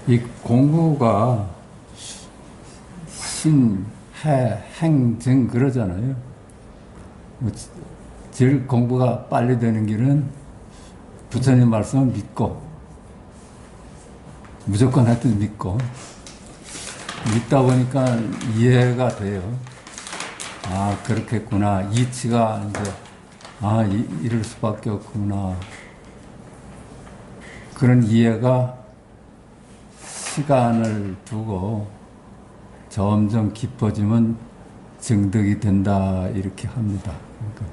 이 공부가 신, 해, 행, 정 그러잖아요. 뭐 제일 공부가 빨리 되는 길은 부처님 말씀을 믿고 무조건 하여튼 믿고 믿다 보니까 이해가 돼요. 아 그렇겠구나. 이치가 이제 이럴 수밖에 없구나. 그런 이해가 시간을 두고 점점 깊어지면 증득이 된다 이렇게 합니다. 그러니까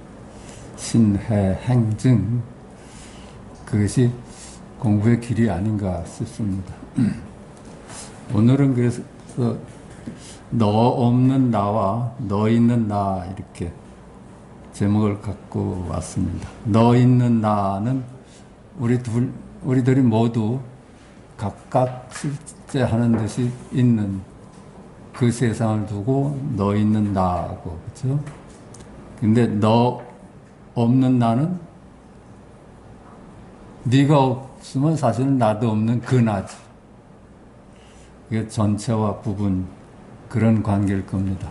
신해 행증 그것이 공부의 길이 아닌가 싶습니다. 오늘은 그래서 너 없는 나와 너 있는 나 이렇게 제목을 갖고 왔습니다. 너 있는 나는 우리들이 모두 각각 실제하는 듯이 있는 그 세상을 두고 너 있는 나고, 그렇죠? 근데 너 없는 나는 네가 없으면 사실은 나도 없는 그 나지. 이게 전체와 부분 그런 관계일 겁니다.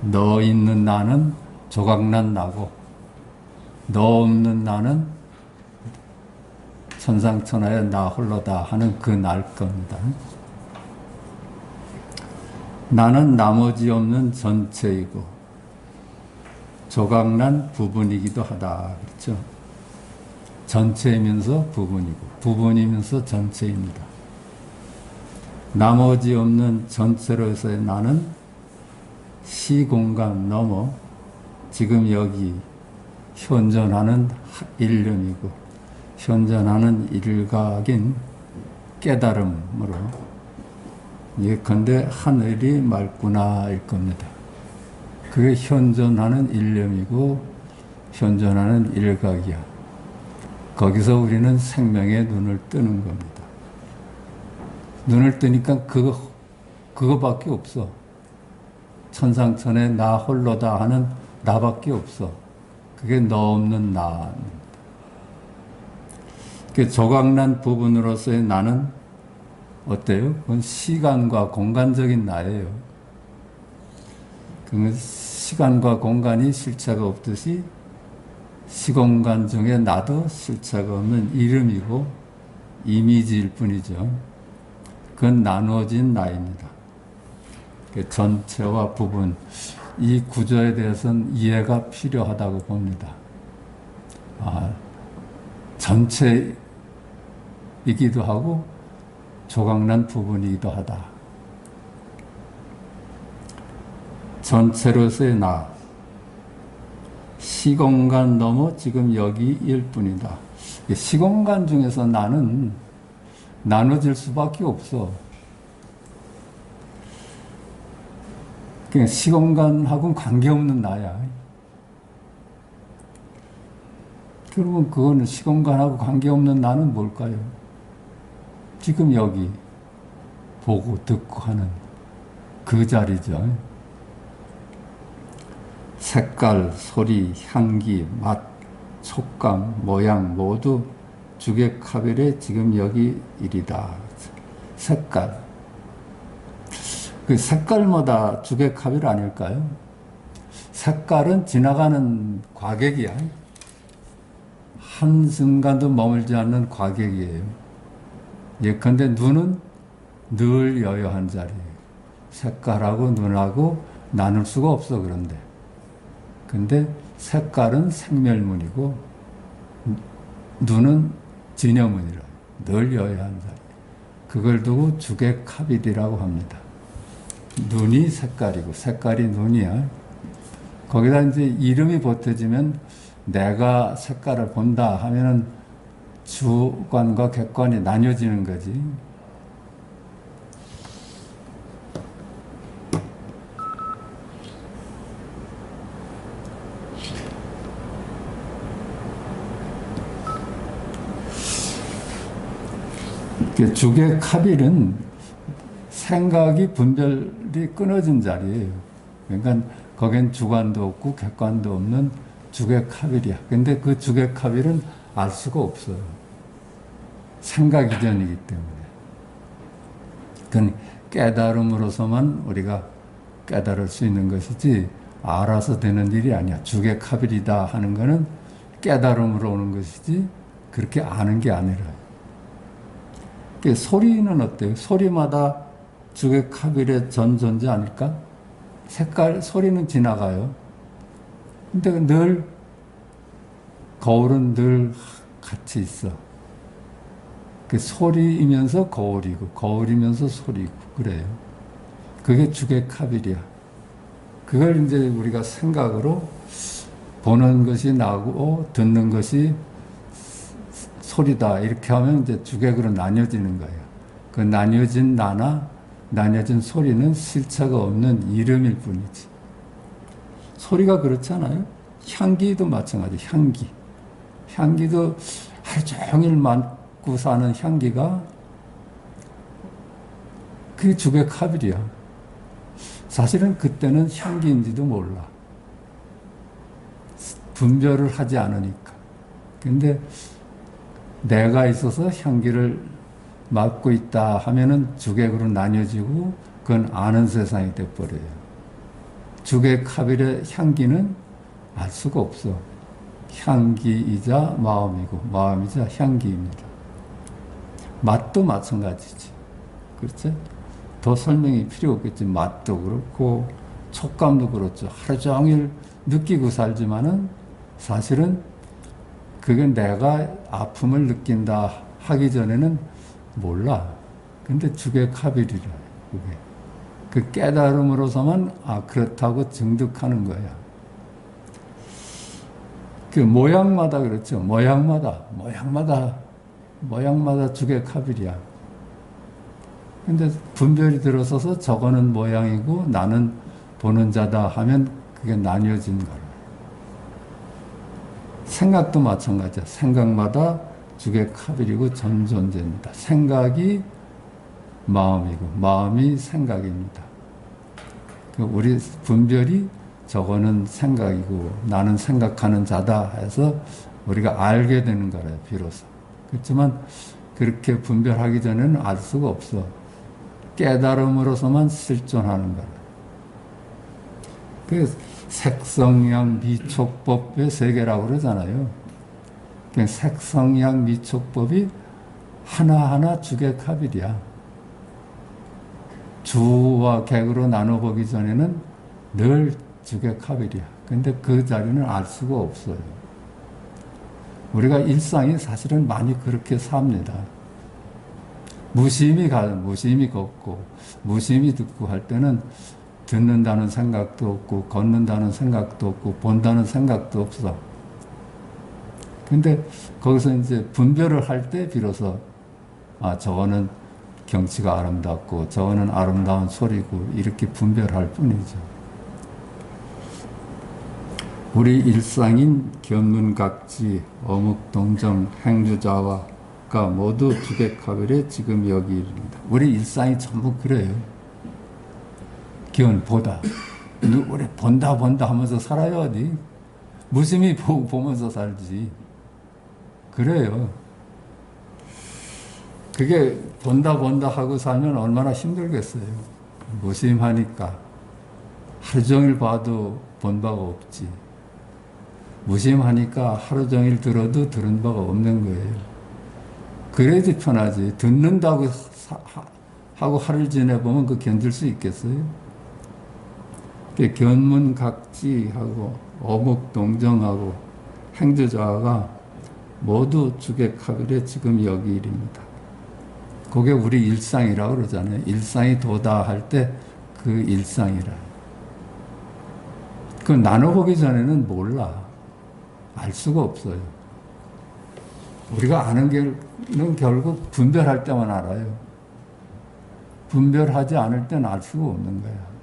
너 있는 나는 조각난 나고 너 없는 나는 천상천하의 나 홀로다 하는 그 날 겁니다. 나는 나머지 없는 전체이고 조각난 부분이기도 하다. 그렇죠? 전체이면서 부분이고 부분이면서 전체입니다. 나머지 없는 전체로서의 나는 시공간 넘어 지금 여기 현존하는 일념이고 현존하는 일각인 깨달음으로 예컨대 하늘이 맑구나 일 겁니다. 그게 현존하는 일념이고 현존하는 일각이야. 거기서 우리는 생명의 눈을 뜨는 겁니다. 눈을 뜨니까 그거밖에 없어. 천상천에 나 홀로다 하는 나밖에 없어. 그게 너 없는 나입니다. 그 조각난 부분으로서의 나는 어때요? 그건 시간과 공간적인 나예요. 그건 시간과 공간이 실체가 없듯이 시공간 중에 나도 실체가 없는 이름이고 이미지일 뿐이죠. 그건 나누어진 나입니다. 전체와 부분, 이 구조에 대해서는 이해가 필요하다고 봅니다. 전체이기도 하고 조각난 부분이기도 하다. 전체로서의 나, 시공간 넘어 지금 여기일 뿐이다. 시공간 중에서 나는 나눠질 수밖에 없어. 그냥 시공간하고는 관계없는 나야. 그러면 그거는 시공간하고 관계없는 나는 뭘까요? 지금 여기 보고 듣고 하는 그 자리죠. 색깔, 소리, 향기, 맛, 촉감, 모양 모두 주객하별의 지금 여기 일이다. 색깔. 그 색깔마다 주객하별 아닐까요? 색깔은 지나가는 과객이야. 한순간도 머물지 않는 과객이에요. 예컨대 눈은 늘 여여한 자리예요. 색깔하고 눈하고 나눌 수가 없어, 그런데. 근데 색깔은 생멸문이고 눈은 진여문이라 늘 여여한 자리. 그걸 두고 주객합일이라고 합니다. 눈이 색깔이고 색깔이 눈이야. 거기다 이제 이름이 보태지면 내가 색깔을 본다 하면은 주관과 객관이 나뉘어지는 거지. 주객합일은 생각이 분별이 끊어진 자리예요. 그러니까 거긴 주관도 없고 객관도 없는 주객합일이야. 근데 그 주객합일은 알 수가 없어요. 생각 이전이기 때문에. 그건 깨달음으로서만 우리가 깨달을 수 있는 것이지 알아서 되는 일이 아니야. 주객합일이다 하는 것은 깨달음으로 오는 것이지 그렇게 아는 게 아니라. 소리는 어때요? 소리마다 주객합일의 전 존재 아닐까? 색깔, 소리는 지나가요. 근데 늘 거울은 늘 같이 있어. 그 소리이면서 거울이고 거울이면서 소리고 그래요. 그게 주객합일이야. 그걸 이제 우리가 생각으로 보는 것이 나고 듣는 것이 소리다 이렇게 하면 이제 주객으로 나뉘어지는 거예요. 그 나뉘어진 나나 나뉘어진 소리는 실체가 없는 이름일 뿐이지. 소리가 그렇잖아요. 향기도 마찬가지. 향기도 하루 종일 맡고 사는 향기가 그게 주객합일이야. 사실은 그때는 향기인지도 몰라. 분별을 하지 않으니까. 근데 내가 있어서 향기를 맡고 있다 하면은 주객으로 나뉘어지고 그건 아는 세상이 돼버려요. 주객합일의 향기는 알 수가 없어. 향기이자 마음이고 마음이자 향기입니다. 맛도 마찬가지지. 그렇죠? 더 설명이 필요 없겠지. 맛도 그렇고 촉감도 그렇죠. 하루 종일 느끼고 살지만은 사실은 그게 내가 아픔을 느낀다 하기 전에는 몰라. 근데 주객합일이라 그게. 그 깨달음으로서만 그렇다고 증득하는 거야. 그 모양마다 그렇죠. 모양마다 주객합일이야. 근데 분별이 들어서서 저거는 모양이고 나는 보는 자다 하면 그게 나뉘어진 거라. 생각도 마찬가지야. 생각마다 주객합일이고 전존재입니다. 생각이 마음이고 마음이 생각입니다. 우리 분별이 저거는 생각이고 나는 생각하는 자다 해서 우리가 알게 되는 거래요. 비로소. 그렇지만 그렇게 분별하기 전에는 알 수가 없어. 깨달음으로서만 실존하는 거라. 그 색성양 미촉법의 세계라고 그러잖아요. 그 색성양 미촉법이 하나하나 주객합일이야. 주와 객으로 나눠보기 전에는 늘 주객합일이야. 근데 그 자리는 알 수가 없어요. 우리가 일상이 사실은 많이 그렇게 삽니다. 무심히 걷고 무심히 듣고 할 때는 듣는다는 생각도 없고 걷는다는 생각도 없고 본다는 생각도 없어. 근데 거기서 이제 분별을 할 때 비로소 저거는 경치가 아름답고 저거는 아름다운 소리고 이렇게 분별할 뿐이죠. 우리 일상인 견문각지, 어묵동정, 행주자화가 모두 주객합일에 지금 여기 이릅니다. 우리 일상이 전부 그래요. 보다. 우리 본다 하면서 살아요, 어디? 무심히 보면서 살지. 그래요. 그게 본다 하고 살면 얼마나 힘들겠어요. 무심하니까. 하루 종일 봐도 본 바가 없지. 무심하니까 하루 종일 들어도 들은 바가 없는 거예요. 그래야지 편하지. 듣는다고 하고 하루 지내보면 그 견딜 수 있겠어요? 견문각지하고 어묵동정하고 행주자화가 모두 주객합일에 지금 여기 일입니다. 그게 우리 일상이라고 그러잖아요. 일상이 도다할 때 그 일상이라. 그 나눠보기 전에는 몰라. 알 수가 없어요. 우리가 아는 게는 결국 분별할 때만 알아요. 분별하지 않을 때는 알 수가 없는 거야.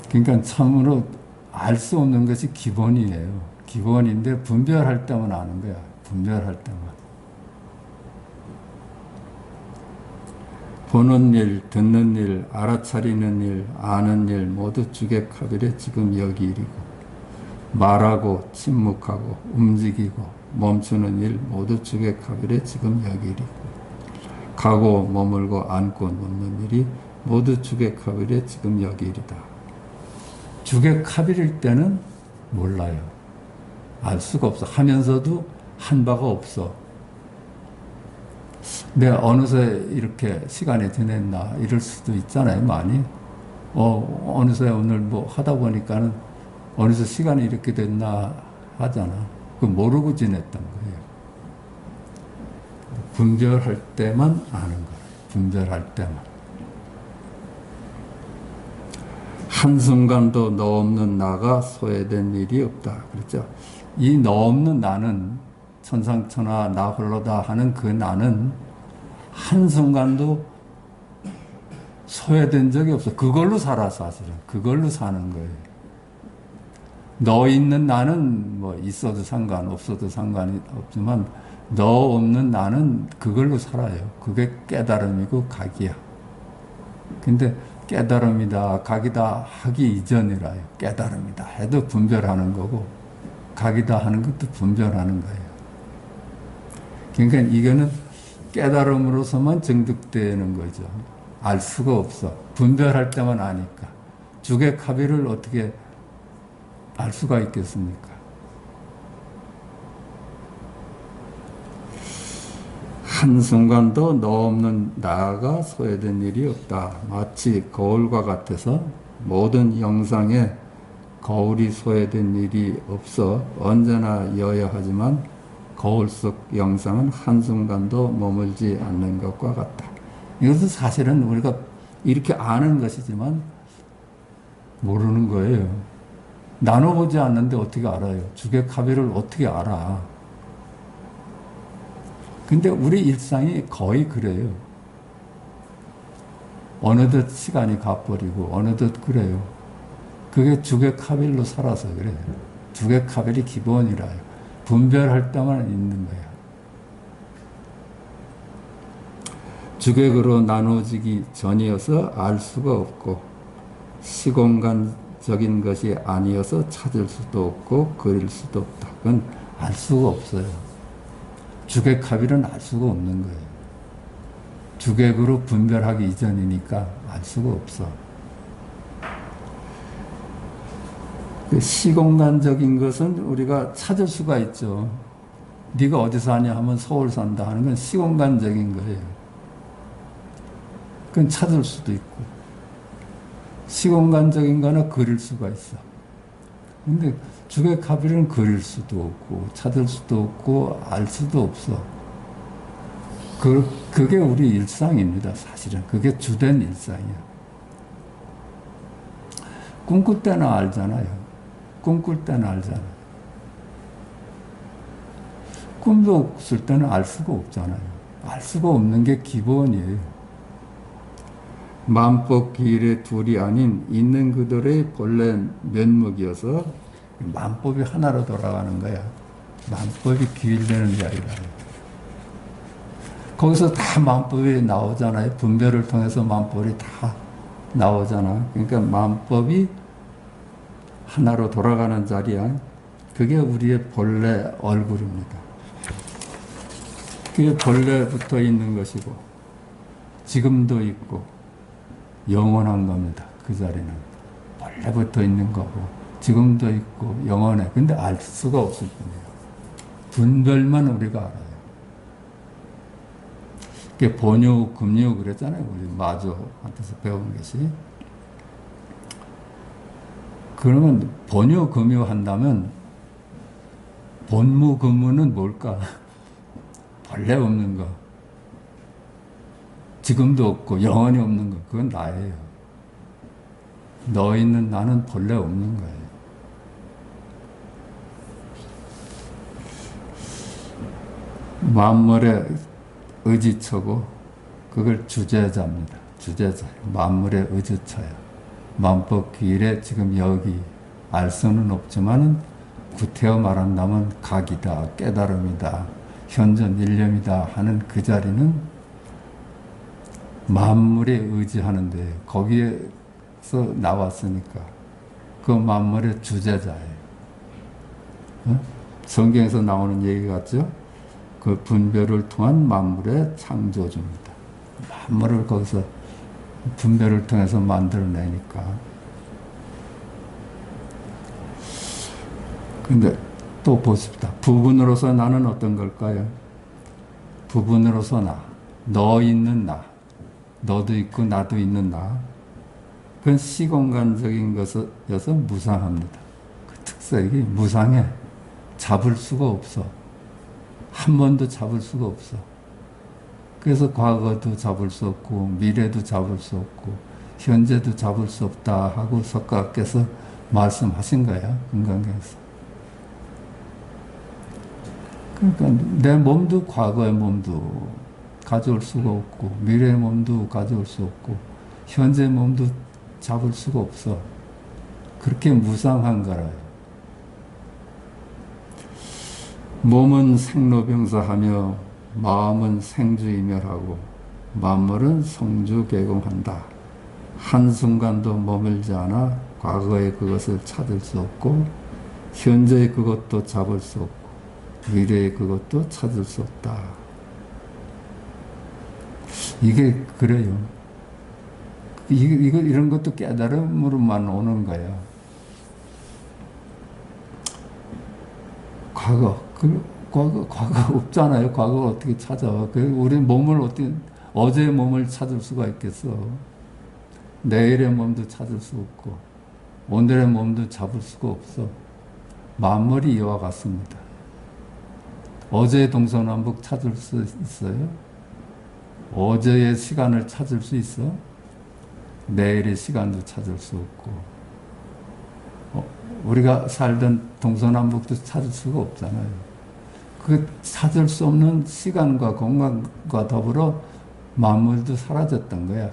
그러니까 참으로 알 수 없는 것이 기본이에요. 기본인데 분별할 때만 아는 거야. 분별할 때만. 보는 일, 듣는 일, 알아차리는 일, 아는 일 모두 주객합일에 지금 여기 일이고 말하고 침묵하고 움직이고 멈추는 일 모두 주객합일에 지금 여기 일이고 가고 머물고 앉고 눕는 일이 모두 주객합일의 지금 여기 일이다. 주객합일일 때는 몰라요. 알 수가 없어. 하면서도 한 바가 없어. 내가 어느새 이렇게 시간이 지냈나 이럴 수도 있잖아요. 많이. 어느새 오늘 뭐 하다 보니까는 어느새 시간이 이렇게 됐나 하잖아. 그 모르고 지냈던 거예요. 분별할 때만 아는 거예요. 분별할 때만. 한순간도 너 없는 나가 소외된 일이 없다. 그렇죠? 이 너 없는 나는 천상천하 나 홀로다 하는 그 나는 한순간도 소외된 적이 없어. 그걸로 살아 사실은. 그걸로 사는 거예요. 너 있는 나는 뭐 있어도 상관 없어도 상관이 없지만 너 없는 나는 그걸로 살아요. 그게 깨달음이고 각이야. 근데 깨달음이다 각이다 하기 이전이라요. 깨달음이다 해도 분별하는 거고 각이다 하는 것도 분별하는 거예요. 그러니까 이거는 깨달음으로서만 증득되는 거죠. 알 수가 없어. 분별할 때만 아니까. 주객합의를 어떻게 알 수가 있겠습니까? 한순간도 너 없는 나가 소외된 일이 없다. 마치 거울과 같아서 모든 영상에 거울이 소외된 일이 없어 언제나 여여하지만 거울 속 영상은 한순간도 머물지 않는 것과 같다. 이것은 사실은 우리가 이렇게 아는 것이지만 모르는 거예요. 나눠보지 않는데 어떻게 알아요? 주객합의를 어떻게 알아? 근데 우리 일상이 거의 그래요. 어느덧 시간이 가버리고 어느덧 그래요. 그게 주객합일로 살아서 그래요. 주객합일이 기본이라요. 분별할 때만 있는 거야. 주객으로 나눠지기 전이어서 알 수가 없고 시공간적인 것이 아니어서 찾을 수도 없고 그릴 수도 없다. 그건 알 수가 없어요. 주객합일은 알 수가 없는 거예요. 주객으로 분별하기 이전이니까 알 수가 없어. 시공간적인 것은 우리가 찾을 수가 있죠. 네가 어디 사냐 하면 서울 산다 하는 건 시공간적인 거예요. 그건 찾을 수도 있고 시공간적인 거나 그릴 수가 있어. 근데 주객합일은 그릴 수도 없고 찾을 수도 없고 알 수도 없어. 그게 우리 일상입니다. 사실은 그게 주된 일상이야. 꿈꿀 때는 알잖아요. 꿈꿀 때는 알잖아요. 꿈도 꿀 때는 알 수가 없잖아요. 알 수가 없는 게 기본이에요. 만법 기일의 둘이 아닌 있는 그들의 본래 면목이어서 만법이 하나로 돌아가는 거야. 만법이 기일되는 게 아니라. 거기서 다 만법이 나오잖아요. 분별을 통해서 만법이 다 나오잖아. 그러니까 만법이 하나로 돌아가는 자리야. 그게 우리의 본래 얼굴입니다. 그게 본래 붙어 있는 것이고 지금도 있고 영원한 겁니다. 그 자리는 본래 붙어 있는 거고 지금도 있고 영원해. 근데 알 수가 없을 뿐이에요. 분별만 우리가 알아요. 그게 본유, 금유 그랬잖아요. 우리 마주한테서 배운 것이. 그러면 본유, 금유 한다면 본무, 금무는 뭘까? 본래 없는 거. 지금도 없고 영원히 없는 거. 그건 나예요. 너 있는 나는 본래 없는 거예요. 만물의 의지처고 그걸 주제자입니다. 주제자. 만물의 의지처예요. 만법 기일에 지금 여기 알 수는 없지만은 구태여 말한다면 각이다, 깨달음이다, 현존 일념이다 하는 그 자리는 만물에 의지하는데 거기에서 나왔으니까 그 만물의 주제자예요. 성경에서 나오는 얘기 같죠? 그 분별을 통한 만물의 창조주입니다. 만물을 거기서 분별을 통해서 만들어내니까. 근데 또 보십시다. 부분으로서 나는 어떤 걸까요? 부분으로서 나, 너 있는 나, 너도 있고 나도 있는 나. 그건 시공간적인 것이어서 무상합니다. 그 특색이 무상해. 잡을 수가 없어. 한 번도 잡을 수가 없어. 그래서 과거도 잡을 수 없고 미래도 잡을 수 없고 현재도 잡을 수 없다 하고 석가께서 말씀하신 거야. 금강경에서. 그러니까 내 몸도 과거의 몸도 가져올 수가 없고 미래의 몸도 가져올 수 없고 현재 몸도 잡을 수가 없어. 그렇게 무상한 거라요. 몸은 생로병사하며 마음은 생주이멸하고 만물은 성주개공한다. 한순간도 머물지 않아 과거의 그것을 찾을 수 없고 현재의 그것도 잡을 수 없고 미래의 그것도 찾을 수 없다. 이게 그래요. 이런 것도 깨달음으로만 오는 거예요. 과거 없잖아요. 과거를 어떻게 찾아. 우리 몸을 어떻게, 어제의 몸을 찾을 수가 있겠어. 내일의 몸도 찾을 수 없고, 오늘의 몸도 잡을 수가 없어. 만물이 이와 같습니다. 어제의 동서남북 찾을 수 있어요? 어제의 시간을 찾을 수 있어? 내일의 시간도 찾을 수 없고, 우리가 살던 동서남북도 찾을 수가 없잖아요. 그 찾을 수 없는 시간과 공간과 더불어 만물도 사라졌던 거야.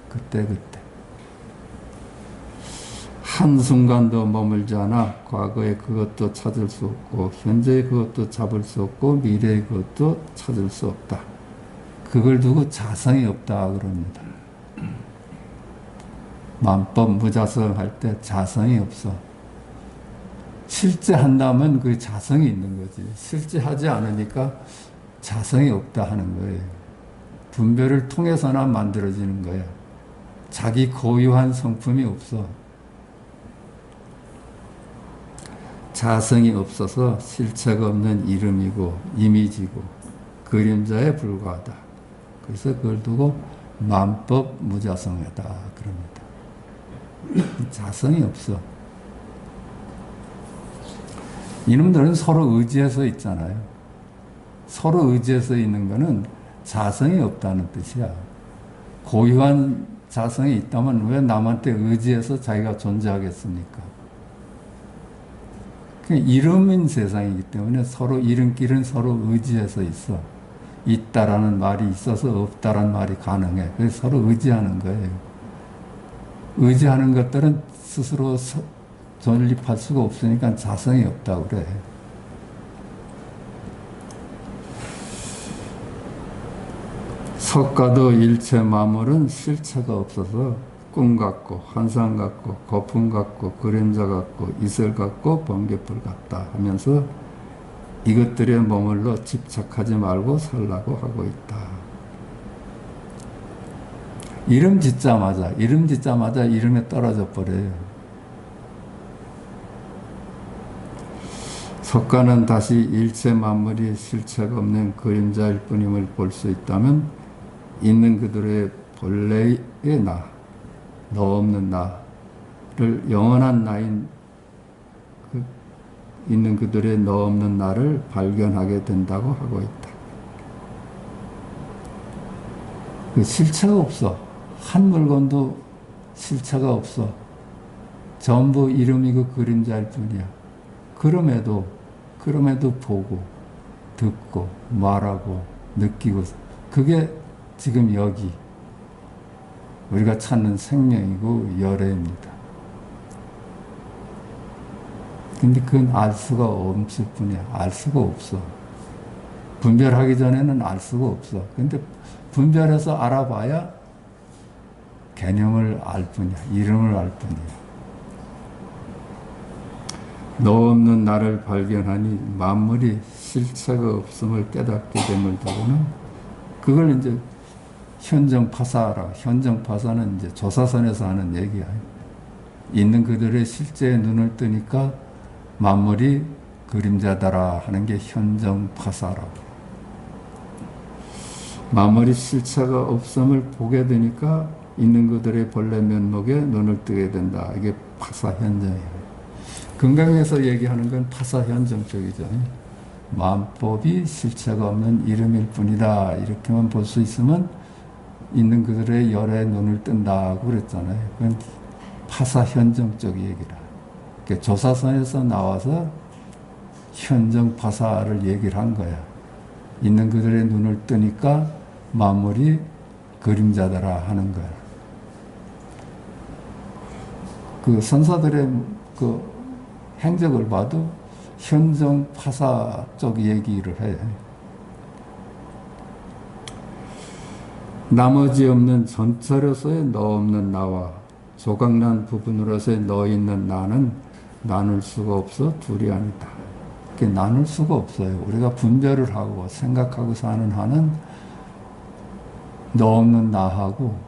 그때. 한순간도 머물지 않아 과거의 그것도 찾을 수 없고 현재의 그것도 잡을 수 없고 미래의 그것도 찾을 수 없다. 그걸 두고 자성이 없다 그럽니다. 만법 무자성 할 때 자성이 없어. 실제 한다면 그 자성이 있는 거지. 실제 하지 않으니까 자성이 없다 하는 거예요. 분별을 통해서나 만들어지는 거야. 자기 고유한 성품이 없어. 자성이 없어서 실체가 없는 이름이고 이미지고 그림자에 불과하다. 그래서 그걸 두고 만법 무자성이다 그럽니다. 자성이 없어. 이놈들은 서로 의지해서 있잖아요. 서로 의지해서 있는 거는 자성이 없다는 뜻이야. 고유한 자성이 있다면 왜 남한테 의지해서 자기가 존재하겠습니까? 이름인 세상이기 때문에 서로 이름끼리는 서로 의지해서 있어. 있다라는 말이 있어서 없다라는 말이 가능해. 그래서 서로 의지하는 거예요. 의지하는 것들은 스스로 존립할 수가 없으니까 자성이 없다고 그래. 석가도 일체 만물은 실체가 없어서 꿈 같고 환상 같고 거품 같고 그림자 같고 이슬 같고 번개불 같다 하면서 이것들에 머물러 집착하지 말고 살라고 하고 있다. 이름 짓자마자 이름에 떨어져 버려요. 석가는 다시 일체 만물이 실체가 없는 그림자일 뿐임을 볼 수 있다면 있는 그들의 본래의 나, 너 없는 나를 영원한 나인 있는 그들의 너 없는 나를 발견하게 된다고 하고 있다. 그 실체가 없어. 한 물건도 실체가 없어. 전부 이름이고 그림자일 뿐이야. 그럼에도 보고 듣고 말하고 느끼고 그게 지금 여기 우리가 찾는 생명이고 열애입니다. 근데 그건 알 수가 없을 뿐이야. 알 수가 없어. 분별하기 전에는 알 수가 없어. 근데 분별해서 알아봐야 개념을 알 뿐이야. 이름을 알 뿐이야. 너 없는 나를 발견하니 만물이 실체가 없음을 깨닫게 됨을 두고는 그걸 이제 현정파사라. 현정파사는 이제 조사선에서 하는 얘기야. 있는 그들의 실제의 눈을 뜨니까 만물이 그림자다라 하는 게 현정파사라고. 만물이 실체가 없음을 보게 되니까 있는 그들의 본래 면목에 눈을 뜨게 된다. 이게 파사현정이에요. 건강에서 얘기하는 건 파사현정적이죠. 만법이 실체가 없는 이름일 뿐이다. 이렇게만 볼 수 있으면 있는 그들의 열에 눈을 뜬다고 그랬잖아요. 그건 파사현정적 얘기라. 그러니까 조사선에서 나와서 현정파사를 얘기를 한 거야. 있는 그들의 눈을 뜨니까 만물이 그림자더라 하는 거야. 그 선사들의 그 행적을 봐도 현정파사 쪽 얘기를 해. 나머지 없는 전체로서의 너 없는 나와 조각난 부분으로서의 너 있는 나는 나눌 수가 없어 둘이 아니다. 나눌 수가 없어요. 우리가 분별을 하고 생각하고 사는 한은 너 없는 나하고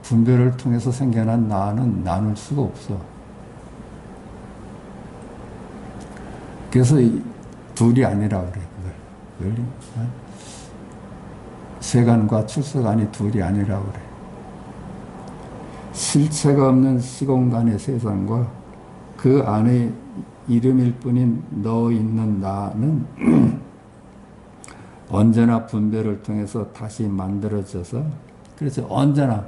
분별을 통해서 생겨난 나는 나눌 수가 없어. 그래서 둘이 아니라 그래. 그걸. 세간과 출세간이 둘이 아니라 그래. 실체가 없는 시공간의 세상과 그 안에 이름일 뿐인 너 있는 나는 언제나 분별을 통해서 다시 만들어져서, 그래서 언제나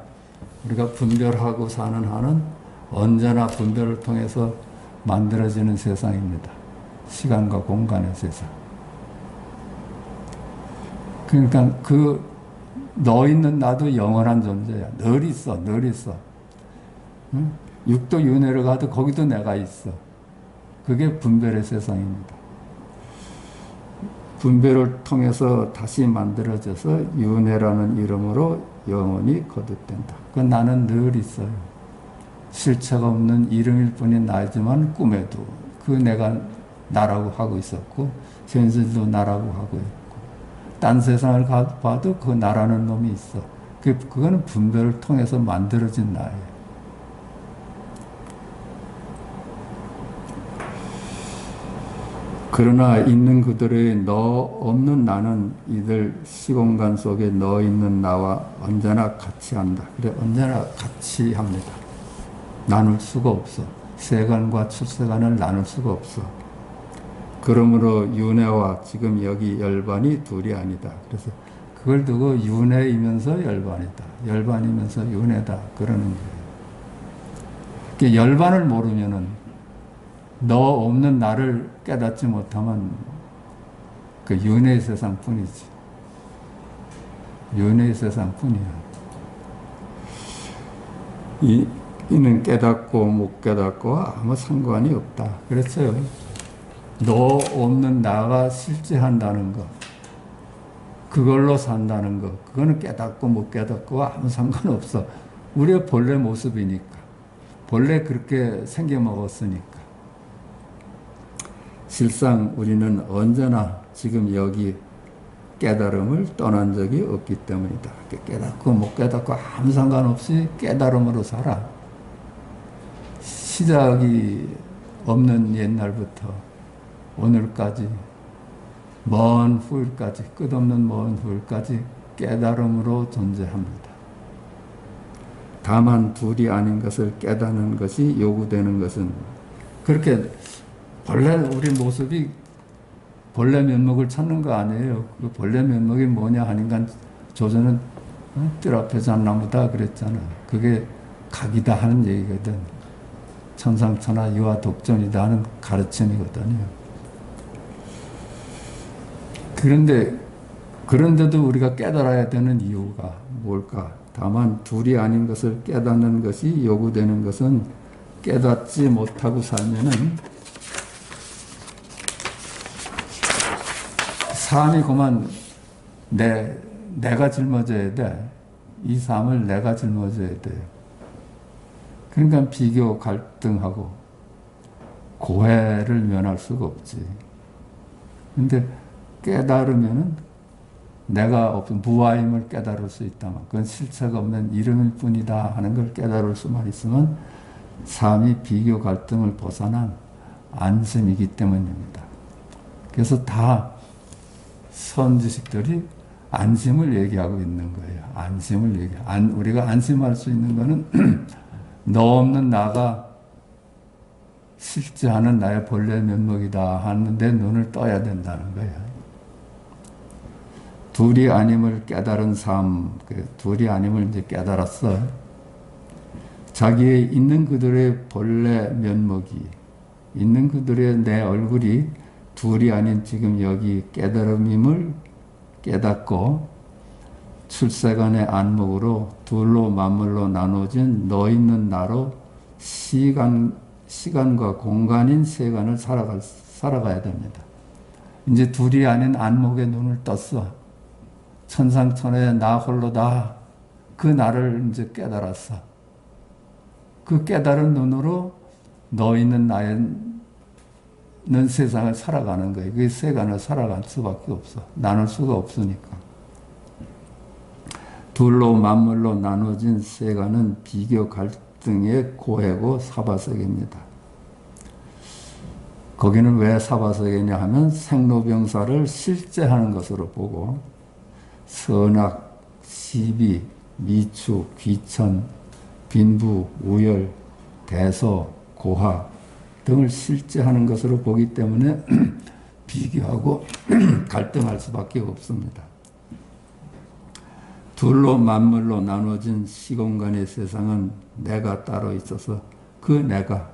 우리가 분별하고 사는 한은 언제나 분별을 통해서 만들어지는 세상입니다. 시간과 공간의 세상. 그러니까 그 너 있는 나도 영원한 존재야. 늘 있어, 늘 있어. 응? 육도 윤회를 가도 거기도 내가 있어. 그게 분별의 세상입니다. 분별을 통해서 다시 만들어져서 윤회라는 이름으로 영원히 거듭된다. 그 나는 늘 있어요. 실체가 없는 이름일 뿐인 나이지만 꿈에도 그 내가 나라고 하고 있었고 현실도 나라고 하고 있고 딴 세상을 봐도 그 나라는 놈이 있어. 그거는 분별을 통해서 만들어진 나예요. 그러나 있는 그들의 너 없는 나는 이들 시공간 속에 너 있는 나와 언제나 같이 한다. 그래, 언제나 같이 합니다. 나눌 수가 없어. 세간과 출세간을 나눌 수가 없어. 그러므로 윤회와 지금 여기 열반이 둘이 아니다. 그래서 그걸 두고 윤회이면서 열반이다. 열반이면서 윤회다. 그러는 거예요. 그러니까 열반을 모르면은 너 없는 나를 깨닫지 못하면 그 윤회의 세상 뿐이지. 윤회의 세상 뿐이야. 이는 깨닫고 못 깨닫고 아무 상관이 없다. 그렇죠. 너 없는 나가 실제한다는 것, 그걸로 산다는 것, 그거는 깨닫고 못 깨닫고 아무 상관없어. 우리의 본래 모습이니까. 본래 그렇게 생겨먹었으니까. 실상 우리는 언제나 지금 여기 깨달음을 떠난 적이 없기 때문이다. 깨닫고 못 깨닫고 아무 상관없이 깨달음으로 살아. 시작이 없는 옛날부터 오늘까지 먼 후일까지 끝없는 먼 후일까지 깨달음으로 존재합니다. 다만 둘이 아닌 것을 깨닫는 것이 요구되는 것은 그렇게 본래 우리 모습이 본래 면목을 찾는 거 아니에요. 그 본래 면목이 뭐냐 하니까 조선은 뜰 앞에 잣나무다 그랬잖아. 그게 각이다 하는 얘기거든. 천상천하 유아 독존이다 하는 가르침이거든요. 그런데도 우리가 깨달아야 되는 이유가 뭘까? 다만 둘이 아닌 것을 깨닫는 것이 요구되는 것은 깨닫지 못하고 살면은 삶이 그만 내가 짊어져야 돼. 이 삶을 내가 짊어져야 돼. 그러니까 비교, 갈등하고 고해를 면할 수가 없지. 근데 깨달으면은 내가 없, 무아임을 깨달을 수 있다면, 그건 실체가 없는 이름일 뿐이다 하는 걸 깨달을 수만 있으면 삶이 비교 갈등을 벗어난 안심이기 때문입니다. 그래서 다 선지식들이 안심을 얘기하고 있는 거예요. 안심을 우리가 안심할 수 있는 거는 너 없는 나가 실제하는 나의 본래 면목이다 하는데 눈을 떠야 된다는 거예요. 둘이 아님을 깨달은 삶, 둘이 아님을 이제 깨달았어. 자기의 있는 그들의 본래 면목이, 있는 그들의 내 얼굴이 둘이 아닌 지금 여기 깨달음임을 깨닫고 출세간의 안목으로 둘로 만물로 나눠진 너 있는 나로 시간과 공간인 세간을 살아가야 됩니다. 이제 둘이 아닌 안목에 눈을 떴어. 천상천하의 나 홀로다. 그 나를 이제 깨달았어. 그 깨달은 눈으로 너 있는 나는 세상을 살아가는 거예요. 그 세간을 살아갈 수밖에 없어. 나눌 수가 없으니까. 둘로 만물로 나눠진 세간은 비교 갈등의 고해고 사바세계입니다. 거기는 왜 사바세계냐 하면 생로병사를 실제하는 것으로 보고 선악, 시비, 미추, 귀천, 빈부, 우열, 대소, 고하 등을 실제하는 것으로 보기 때문에 비교하고 갈등할 수밖에 없습니다. 둘로 만물로 나눠진 시공간의 세상은 내가 따로 있어서 그 내가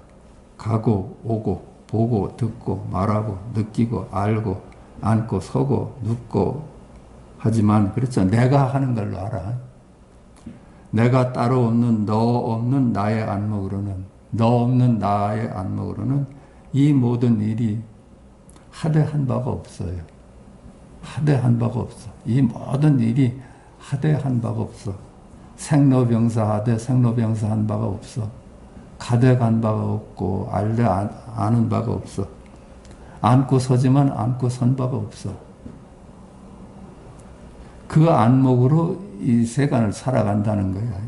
가고 오고 보고 듣고 말하고 느끼고 알고 앉고 서고 눕고 하지만 그렇죠. 내가 하는 걸로 알아. 내가 따로 없는 너 없는 나의 안목으로는 너 없는 나의 안목으로는 이 모든 일이 하대한 바가 없어요. 하대한 바가 없어. 이 모든 일이 하대한 바가 없어. 생로병사 하되 생로병사한 바가 없어. 가대간 바가 없고 알되 아는 바가 없어. 앉고 서지만 앉고 선 바가 없어. 그 안목으로 이 세간을 살아간다는 거야.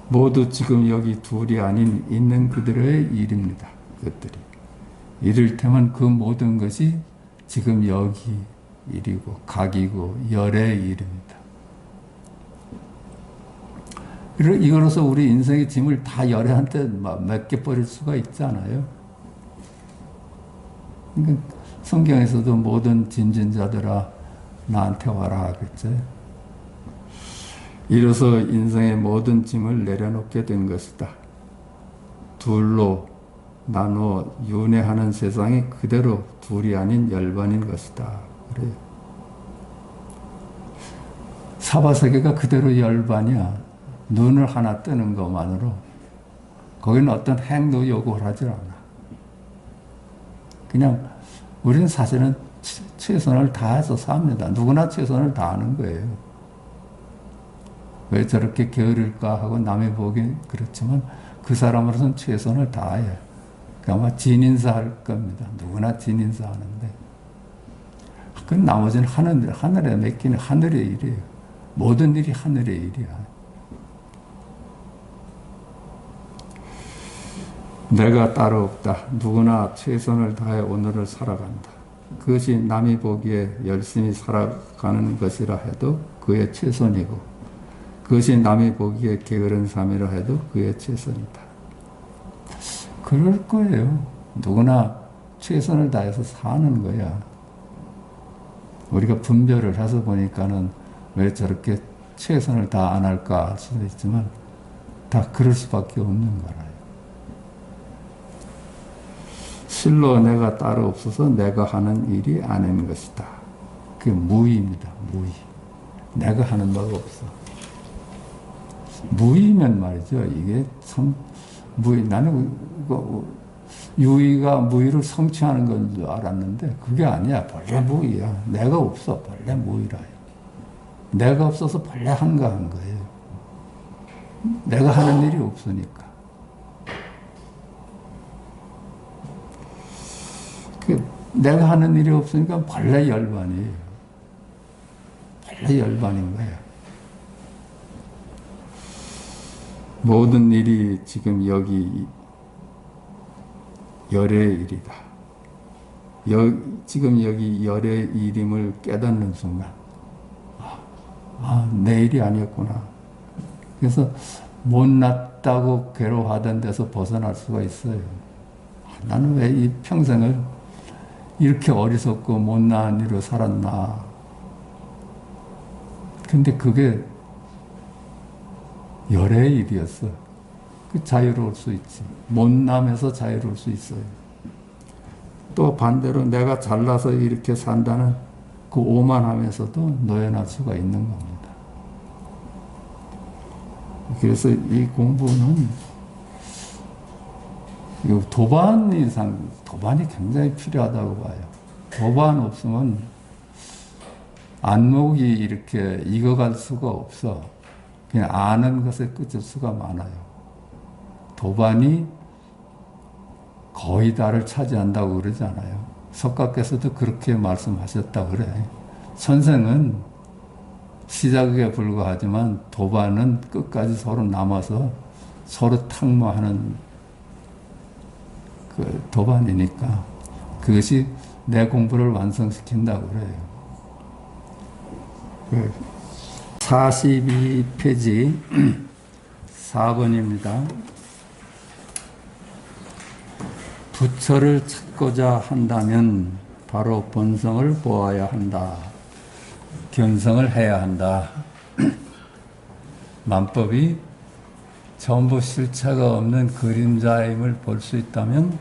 모두 지금 여기 둘이 아닌 있는 그들의 일입니다. 그것들이. 이를테면 그 모든 것이 지금 여기 일이고 각이고 열의 일입니다. 이거로서 우리 인생의 짐을 다 열애한테 맡겨버릴 수가 있잖아요. 그러니까 성경에서도 모든 짐진 자들아 나한테 와라 하겠지. 이로써 인생의 모든 짐을 내려놓게 된 것이다. 둘로 나눠 윤회하는 세상이 그대로 둘이 아닌 열반인 것이다. 그래요. 사바세계가 그대로 열반이야. 눈을 하나 뜨는 것만으로 거기는 어떤 행도 요구를 하지 않아. 그냥 우리는 사실은 최선을 다해서 삽니다. 누구나 최선을 다하는 거예요. 왜 저렇게 게으를까 하고 남이 보기 그렇지만 그 사람으로서는 최선을 다해. 아마 진인사 할 겁니다. 누구나 진인사 하는데. 그 나머지는 하늘에 맡기는 하늘의 일이에요. 모든 일이 하늘의 일이야. 내가 따로 없다. 누구나 최선을 다해 오늘을 살아간다. 그것이 남이 보기에 열심히 살아가는 것이라 해도 그의 최선이고 그것이 남이 보기에 게으른 삶이라 해도 그의 최선이다. 그럴 거예요. 누구나 최선을 다해서 사는 거야. 우리가 분별을 해서 보니까는 왜 저렇게 최선을 다 안 할까 할 수도 있지만 다 그럴 수밖에 없는 거라요. 실로 내가 따로 없어서 내가 하는 일이 아닌 것이다. 그게 무의입니다. 무의. 내가 하는 바가 없어. 무의면 말이죠. 이게 참 무의. 나는 유의가 무의를 성취하는 건 줄 알았는데 그게 아니야. 본래 무의야. 내가 없어. 본래 무의라. 내가 없어서 본래 한가한 거예요. 내가 하는 일이 없으니까. 내가 하는 일이 없으니까 본래 열반이에요. 원래 열반인 거예요. 모든 일이 지금 여기 열의 일이다. 지금 여기 열의 일임을 깨닫는 순간, 내 일이 아니었구나. 그래서 못났다고 괴로워하던 데서 벗어날 수가 있어요. 나는 왜 이 평생을 이렇게 어리석고 못난 일로 살았나. 근데 그게 열의 일이었어. 그 자유로울 수 있지. 못남에서 자유로울 수 있어요. 또 반대로 내가 잘나서 이렇게 산다는 그 오만함에서도 노연할 수가 있는 겁니다. 그래서 이 공부는 도반이 굉장히 필요하다고 봐요. 도반 없으면 안목이 이렇게 익어갈 수가 없어. 그냥 아는 것에 끝일 수가 많아요. 도반이 거의 다를 차지한다고 그러잖아요. 석가께서도 그렇게 말씀하셨다 그래. 선생은 시작에 불과하지만 도반은 끝까지 서로 남아서 서로 탁모하는 그 도반이니까 그것이 내 공부를 완성시킨다고 그래요. 42페이지 4번입니다. 부처를 찾고자 한다면 바로 본성을 보아야 한다. 견성을 해야 한다. 만법이 전부 실체가 없는 그림자임을 볼 수 있다면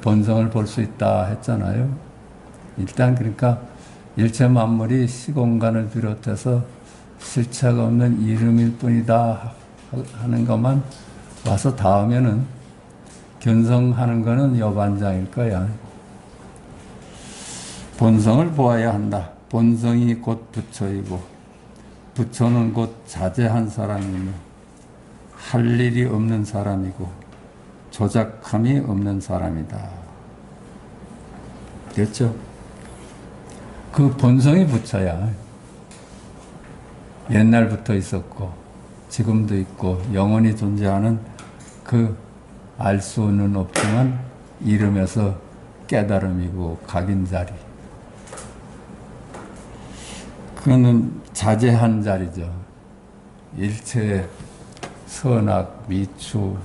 본성을 볼 수 있다 했잖아요. 일단 그러니까 일체 만물이 시공간을 비롯해서 실체가 없는 이름일 뿐이다 하는 것만 와서 닿으면은 견성하는 것은 여반장일 거야. 본성을 보아야 한다. 본성이 곧 부처이고 부처는 곧 자제한 사람이며 할 일이 없는 사람이고 조작함이 없는 사람이다. 됐죠? 그 본성이 부처야. 옛날부터 있었고 지금도 있고 영원히 존재하는 그 알 수는 없지만 이름에서 깨달음이고 각인 자리. 그거는 자제한 자리죠. 일체의 선악, 미추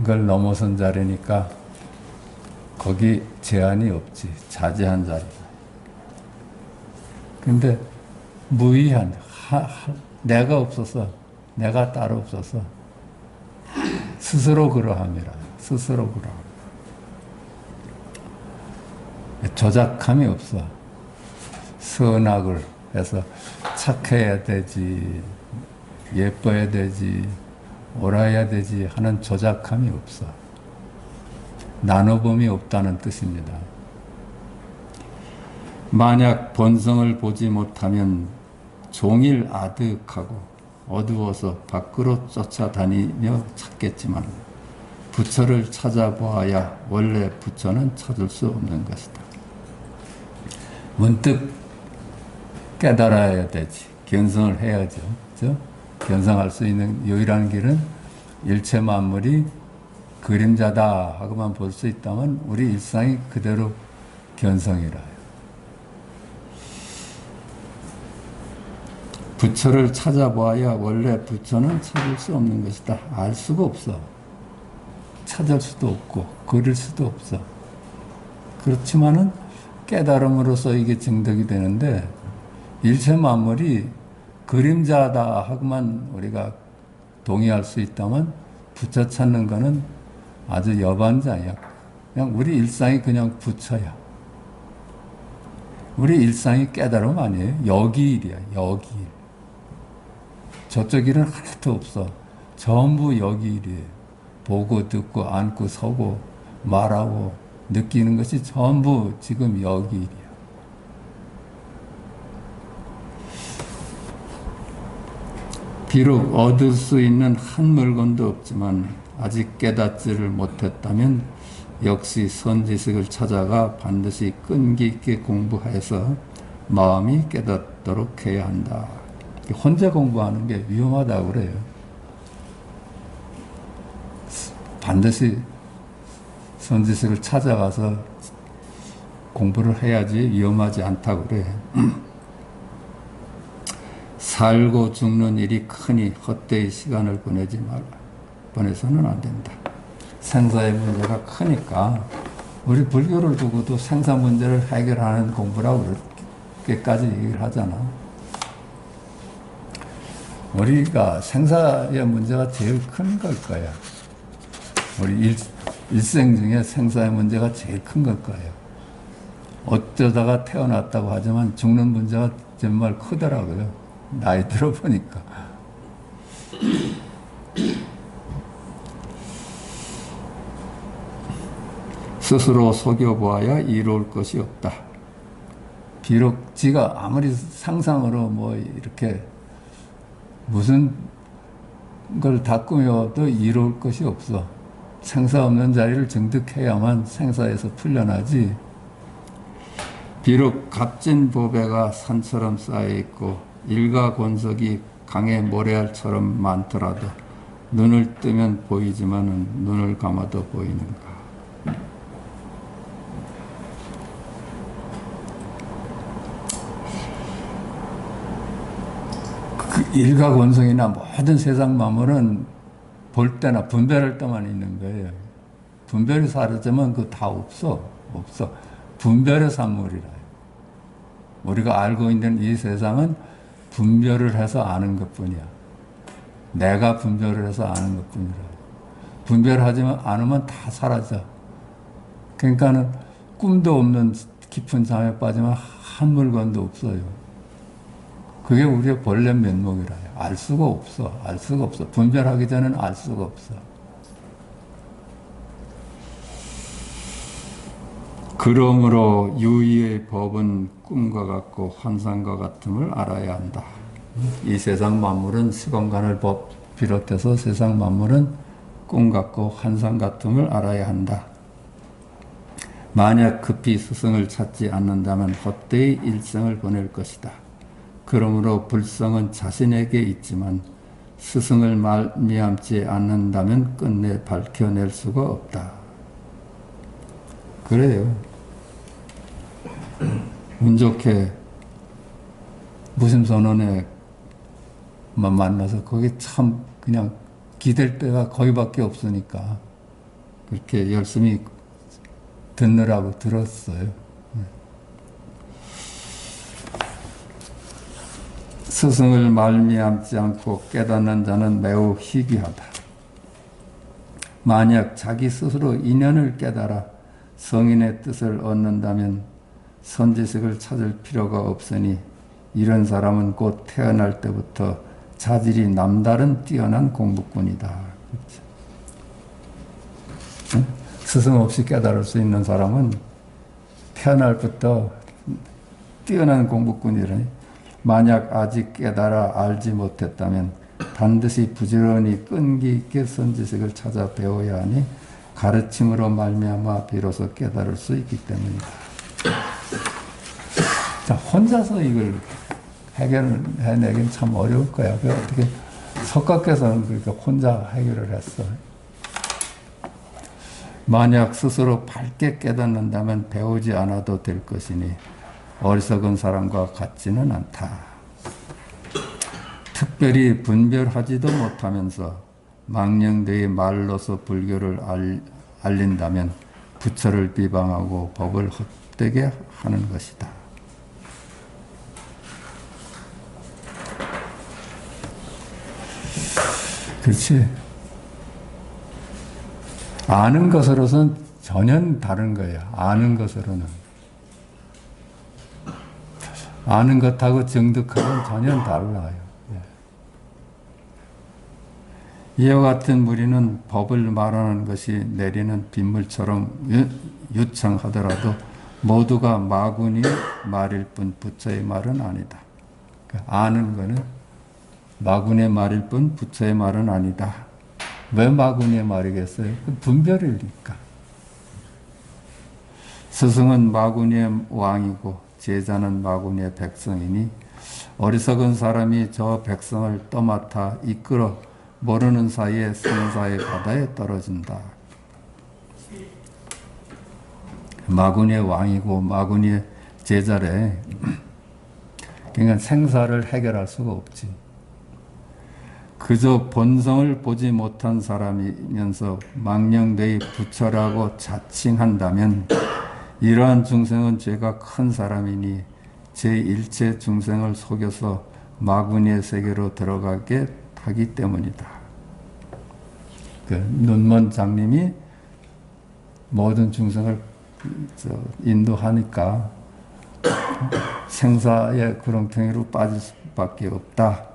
걸 넘어선 자리니까 거기 제한이 없지. 자제한 자리다. 근데 무의한, 내가 없어서, 내가 따로 없어서 스스로 그러함이라. 스스로 그러함. 조작함이 없어. 선악을 해서 착해야 되지, 예뻐야 되지, 옳아야 되지 하는 조작함이 없어. 나눠봄이 없다는 뜻입니다. 만약 본성을 보지 못하면 종일 아득하고 어두워서 밖으로 쫓아다니며 찾겠지만 부처를 찾아보아야 원래 부처는 찾을 수 없는 것이다. 문득 깨달아야 되지. 견성을 해야죠. 그렇죠? 견성할 수 있는 유일한 길은 일체 만물이 그림자다 하고만 볼 수 있다면 우리 일상이 그대로 견성이라요. 부처를 찾아보아야 원래 부처는 찾을 수 없는 것이다. 알 수가 없어. 찾을 수도 없고 그릴 수도 없어. 그렇지만은 깨달음으로써 이게 증득이 되는데 일체 만물이 그림자다 하고만 우리가 동의할 수 있다면 부처 찾는 거는 아주 여반자야. 그냥 우리 일상이 그냥 부처야. 우리 일상이 깨달음 아니에요. 여기일이야. 여기일. 저쪽 일은 하나도 없어. 전부 여기일이에요. 보고 듣고 앉고 서고 말하고 느끼는 것이 전부 지금 여기일이야. 비록 얻을 수 있는 한 물건도 없지만 아직 깨닫지를 못했다면 역시 선지식을 찾아가 반드시 끈기 있게 공부해서 마음이 깨닫도록 해야 한다. 혼자 공부하는 게 위험하다고 그래요. 반드시 선지식을 찾아가서 공부를 해야지 위험하지 않다고 그래. 살고 죽는 일이 크니 헛되이 시간을 보내서는 안 된다. 생사의 문제가 크니까 우리 불교를 두고도 생사 문제를 해결하는 공부라고 그렇게까지 얘기를 하잖아. 우리가 생사의 문제가 제일 큰 걸 거야. 우리 일생 중에 생사의 문제가 제일 큰 걸 거예요. 어쩌다가 태어났다고 하지만 죽는 문제가 정말 크더라고요. 나이 들어보니까. 스스로 속여보아야 이로울 것이 없다. 비록 지가 아무리 상상으로 뭐 이렇게 무슨 걸 다 꾸며도 이로울 것이 없어. 생사 없는 자리를 정득해야만 생사에서 풀려나지. 비록 값진 보배가 산처럼 쌓여있고 일가곤석이 강의 모래알처럼 많더라도 눈을 뜨면 보이지만은 눈을 감아도 보이는가. 그 일가곤성이나 모든 세상 만물은 볼 때나 분별할 때만 있는 거예요. 분별이 사라지면 그거 다 없어. 분별의 산물이라. 우리가 알고 있는 이 세상은 분별을 해서 아는 것뿐이야. 내가 분별을 해서 아는 것뿐이라. 분별하지 않으면 다 사라져. 그러니까는 꿈도 없는 깊은 잠에 빠지면 한 물건도 없어요. 그게 우리의 본래 면목이라. 알 수가 없어. 분별하기 전에는 알 수가 없어. 그러므로 유의의 법은 꿈과 같고 환상과 같음을 알아야 한다. 이 세상 만물은 시공간을 비롯해서 세상 만물은 꿈 같고 환상 같음을 알아야 한다. 만약 급히 스승을 찾지 않는다면 헛되이 일생을 보낼 것이다. 그러므로 불성은 자신에게 있지만 스승을 말미암지 않는다면 끝내 밝혀낼 수가 없다. 그래요. 운 좋게 무심선언에만 만나서 거기 참 그냥 기댈 데가 거기밖에 없으니까 그렇게 열심히 듣느라고 들었어요. 스승을 말미암지 않고 깨닫는 자는 매우 희귀하다. 만약 자기 스스로 인연을 깨달아 성인의 뜻을 얻는다면 선지식을 찾을 필요가 없으니 이런 사람은 곧 태어날 때부터 자질이 남다른 뛰어난 공부꾼이다. 그렇죠? 스승 없이 깨달을 수 있는 사람은 태어날부터 뛰어난 공부꾼이라니. 만약 아직 깨달아 알지 못했다면 반드시 부지런히 끈기 있게 선지식을 찾아 배워야 하니 가르침으로 말미암아 비로소 깨달을 수 있기 때문이다. 자, 혼자서 이걸 해결해내긴 참 어려울 거야. 어떻게 석가께서는 그렇게 혼자 해결을 했어. 만약 스스로 밝게 깨닫는다면 배우지 않아도 될 것이니 어리석은 사람과 같지는 않다. 특별히 분별하지도 못하면서 망령되이 말로서 불교를 알린다면 부처를 비방하고 법을 헛되게 하는 것이다. 그렇지. 아는 것으로서는 전혀 다른 거야. 아는 것으로는. 아는 것하고 정득하고는 전혀 달라요. 이와 같은 무리는 법을 말하는 것이 내리는 빗물처럼 유창하더라도 모두가 마구니의 말일 뿐 부처의 말은 아니다. 아는 거는 마구니의 말일 뿐 부처의 말은 아니다. 왜 마구니의 말이겠어요? 분별이니까. 스승은 마구니의 왕이고 제자는 마구니의 백성이니 어리석은 사람이 저 백성을 떠맡아 이끌어 모르는 사이에 생사의 바다에 떨어진다. 마구니의 왕이고 마구니의 제자래. 그러니까 생사를 해결할 수가 없지. 그저 본성을 보지 못한 사람이면서 망령되이 부처라고 자칭한다면 이러한 중생은 죄가 큰 사람이니 제1체 중생을 속여서 마구니의 세계로 들어가게 하기 때문이다. 그 눈먼 장님이 모든 중생을 인도하니까 생사의 구렁텅이로 빠질 수밖에 없다.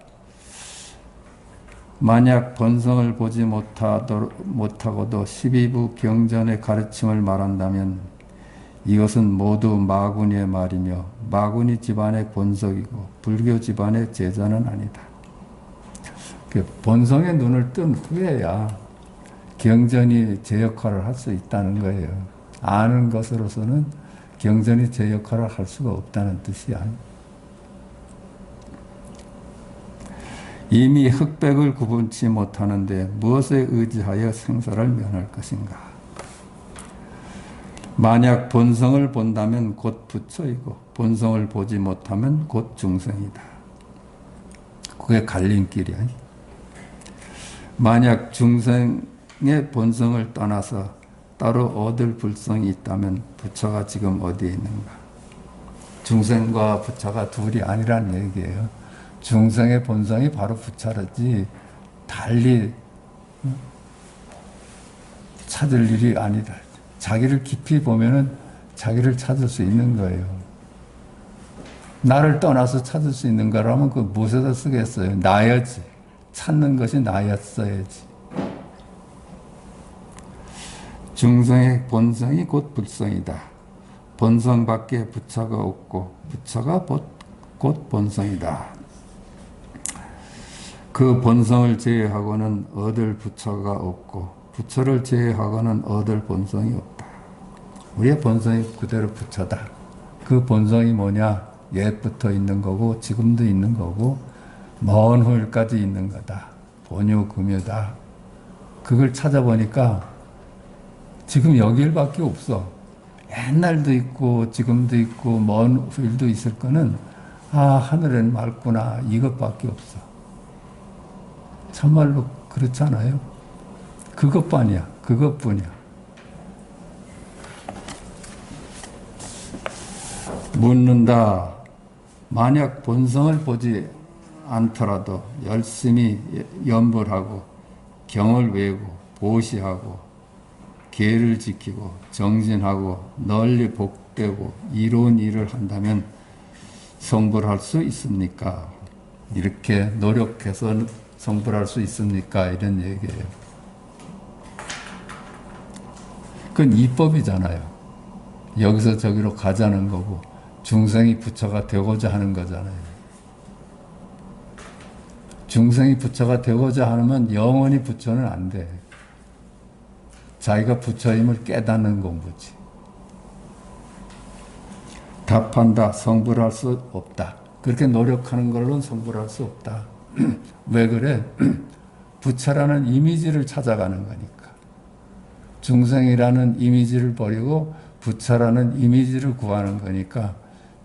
만약 본성을 보지 못하고도 12부 경전의 가르침을 말한다면 이것은 모두 마구니의 말이며 마구니 집안의 본석이고 불교 집안의 제자는 아니다. 본성의 눈을 뜬 후에야 경전이 제 역할을 할 수 있다는 거예요. 아는 것으로서는 경전이 제 역할을 할 수가 없다는 뜻이야. 이미 흑백을 구분치 못하는데 무엇에 의지하여 생사를 면할 것인가? 만약 본성을 본다면 곧 부처이고 본성을 보지 못하면 곧 중생이다. 그게 갈림길이야. 만약 중생의 본성을 떠나서 따로 얻을 불성이 있다면 부처가 지금 어디에 있는가? 중생과 부처가 둘이 아니란 얘기예요. 중생의 본성이 바로 부처라지 달리 찾을 일이 아니다. 자기를 깊이 보면은 자기를 찾을 수 있는 거예요. 나를 떠나서 찾을 수 있는 거라면 그 무엇에다 쓰겠어요? 나야지. 찾는 것이 나였어야지. 중생의 본성이 곧 불성이다. 본성밖에 부처가 없고 부처가 곧 본성이다. 그 본성을 제외하고는 얻을 부처가 없고 부처를 제외하고는 얻을 본성이 없다. 우리의 본성이 그대로 부처다. 그 본성이 뭐냐? 옛부터 있는 거고 지금도 있는 거고 먼 후일까지 있는 거다. 본유금유다. 그걸 찾아보니까 지금 여기일밖에 없어. 옛날도 있고 지금도 있고 먼 후일도 있을 거는 하늘엔 맑구나 이것밖에 없어. 참말로 그렇지 않아요? 그것뿐이야. 그것뿐이야. 묻는다. 만약 본성을 보지 않더라도 열심히 연불하고 경을 외우고 보시하고 계를 지키고 정진하고 널리 복되고 이로운 일을 한다면 성불할 수 있습니까? 이렇게 노력해서 성불할 수 있습니까? 이런 얘기예요. 그건 이법이잖아요. 여기서 저기로 가자는 거고 중생이 부처가 되고자 하는 거잖아요. 중생이 부처가 되고자 하면 영원히 부처는 안 돼. 자기가 부처임을 깨닫는 공부지. 답한다. 성불할 수 없다. 그렇게 노력하는 걸로는 성불할 수 없다. 왜 그래? 부처라는 이미지를 찾아가는 거니까. 중생이라는 이미지를 버리고 부처라는 이미지를 구하는 거니까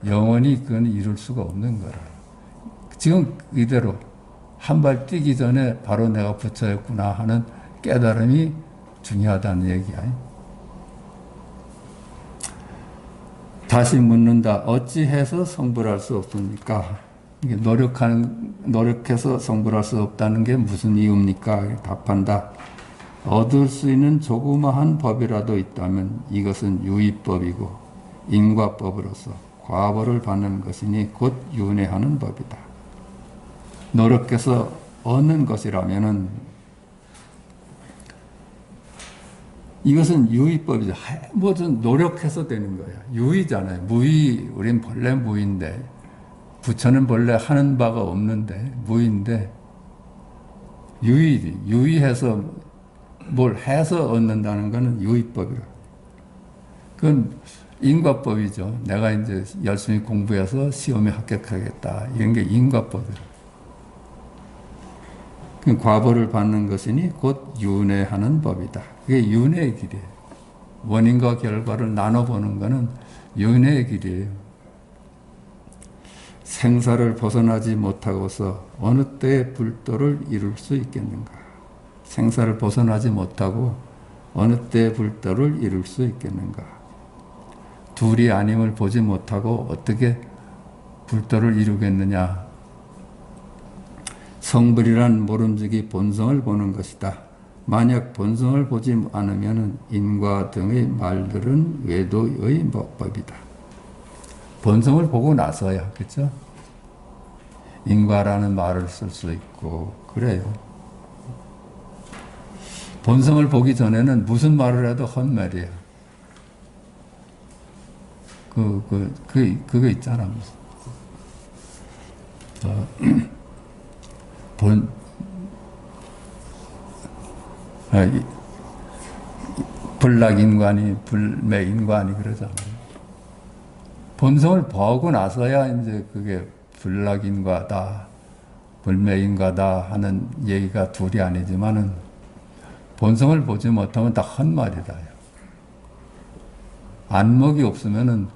영원히 그건 이룰 수가 없는 거라. 지금 이대로 한 발 뛰기 전에 바로 내가 부처였구나 하는 깨달음이 중요하다는 얘기야. 다시 묻는다. 어찌해서 성불할 수 없습니까? 노력해서 성불할 수 없다는 게 무슨 이유입니까? 답한다. 얻을 수 있는 조그마한 법이라도 있다면 이것은 유의법이고 인과법으로서 과보를 받는 것이니 곧 윤회하는 법이다. 노력해서 얻는 것이라면은 이것은 유의법이죠. 뭐든 노력해서 되는 거야. 유의잖아요. 무의, 우린 본래 무의인데 부처는 본래 하는 바가 없는데 무의인데 유의해서 뭘 해서 얻는다는 것은 유의법이라. 그건 인과법이죠. 내가 이제 열심히 공부해서 시험에 합격하겠다. 이런 게 인과법이에요. 과보를 받는 것이니 곧 윤회하는 법이다. 그게 윤회의 길이에요. 원인과 결과를 나눠보는 것은 윤회의 길이에요. 생사를 벗어나지 못하고서 어느 때에 불도를 이룰 수 있겠는가? 생사를 벗어나지 못하고 어느 때에 불도를 이룰 수 있겠는가? 둘이 아님을 보지 못하고 어떻게 불도를 이루겠느냐? 성불이란 모름지기 본성을 보는 것이다. 만약 본성을 보지 않으면 인과 등의 말들은 외도의 법이다. 본성을 보고 나서야, 그렇죠? 인과라는 말을 쓸 수 있고 그래요. 본성을 보기 전에는 무슨 말을 해도 헛말이야. 그거 있잖아. 불락인관이 불매인관이 그러잖아요. 본성을 보고 나서야 이제 그게 불락인과다, 불매인과다 하는 얘기가 둘이 아니지만은 본성을 보지 못하면 다 헛말이다. 안목이 없으면은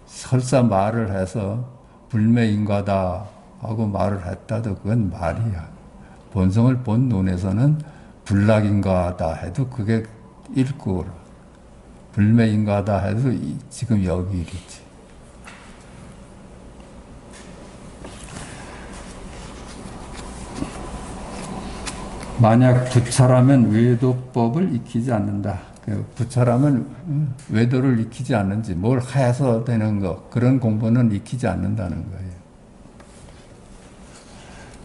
설사 말을 해서 불매인과다 하고 말을 했다도 그건 말이야. 본성을 본 눈에서는 불락인과다 해도 그게 일구, 불매인과다 해도 지금 여기 일이지. 만약 부차라면 외도법을 익히지 않는다. 부차라면 외도를 익히지 않는지, 뭘 해서 되는 거, 그런 공부는 익히지 않는다는 거예요.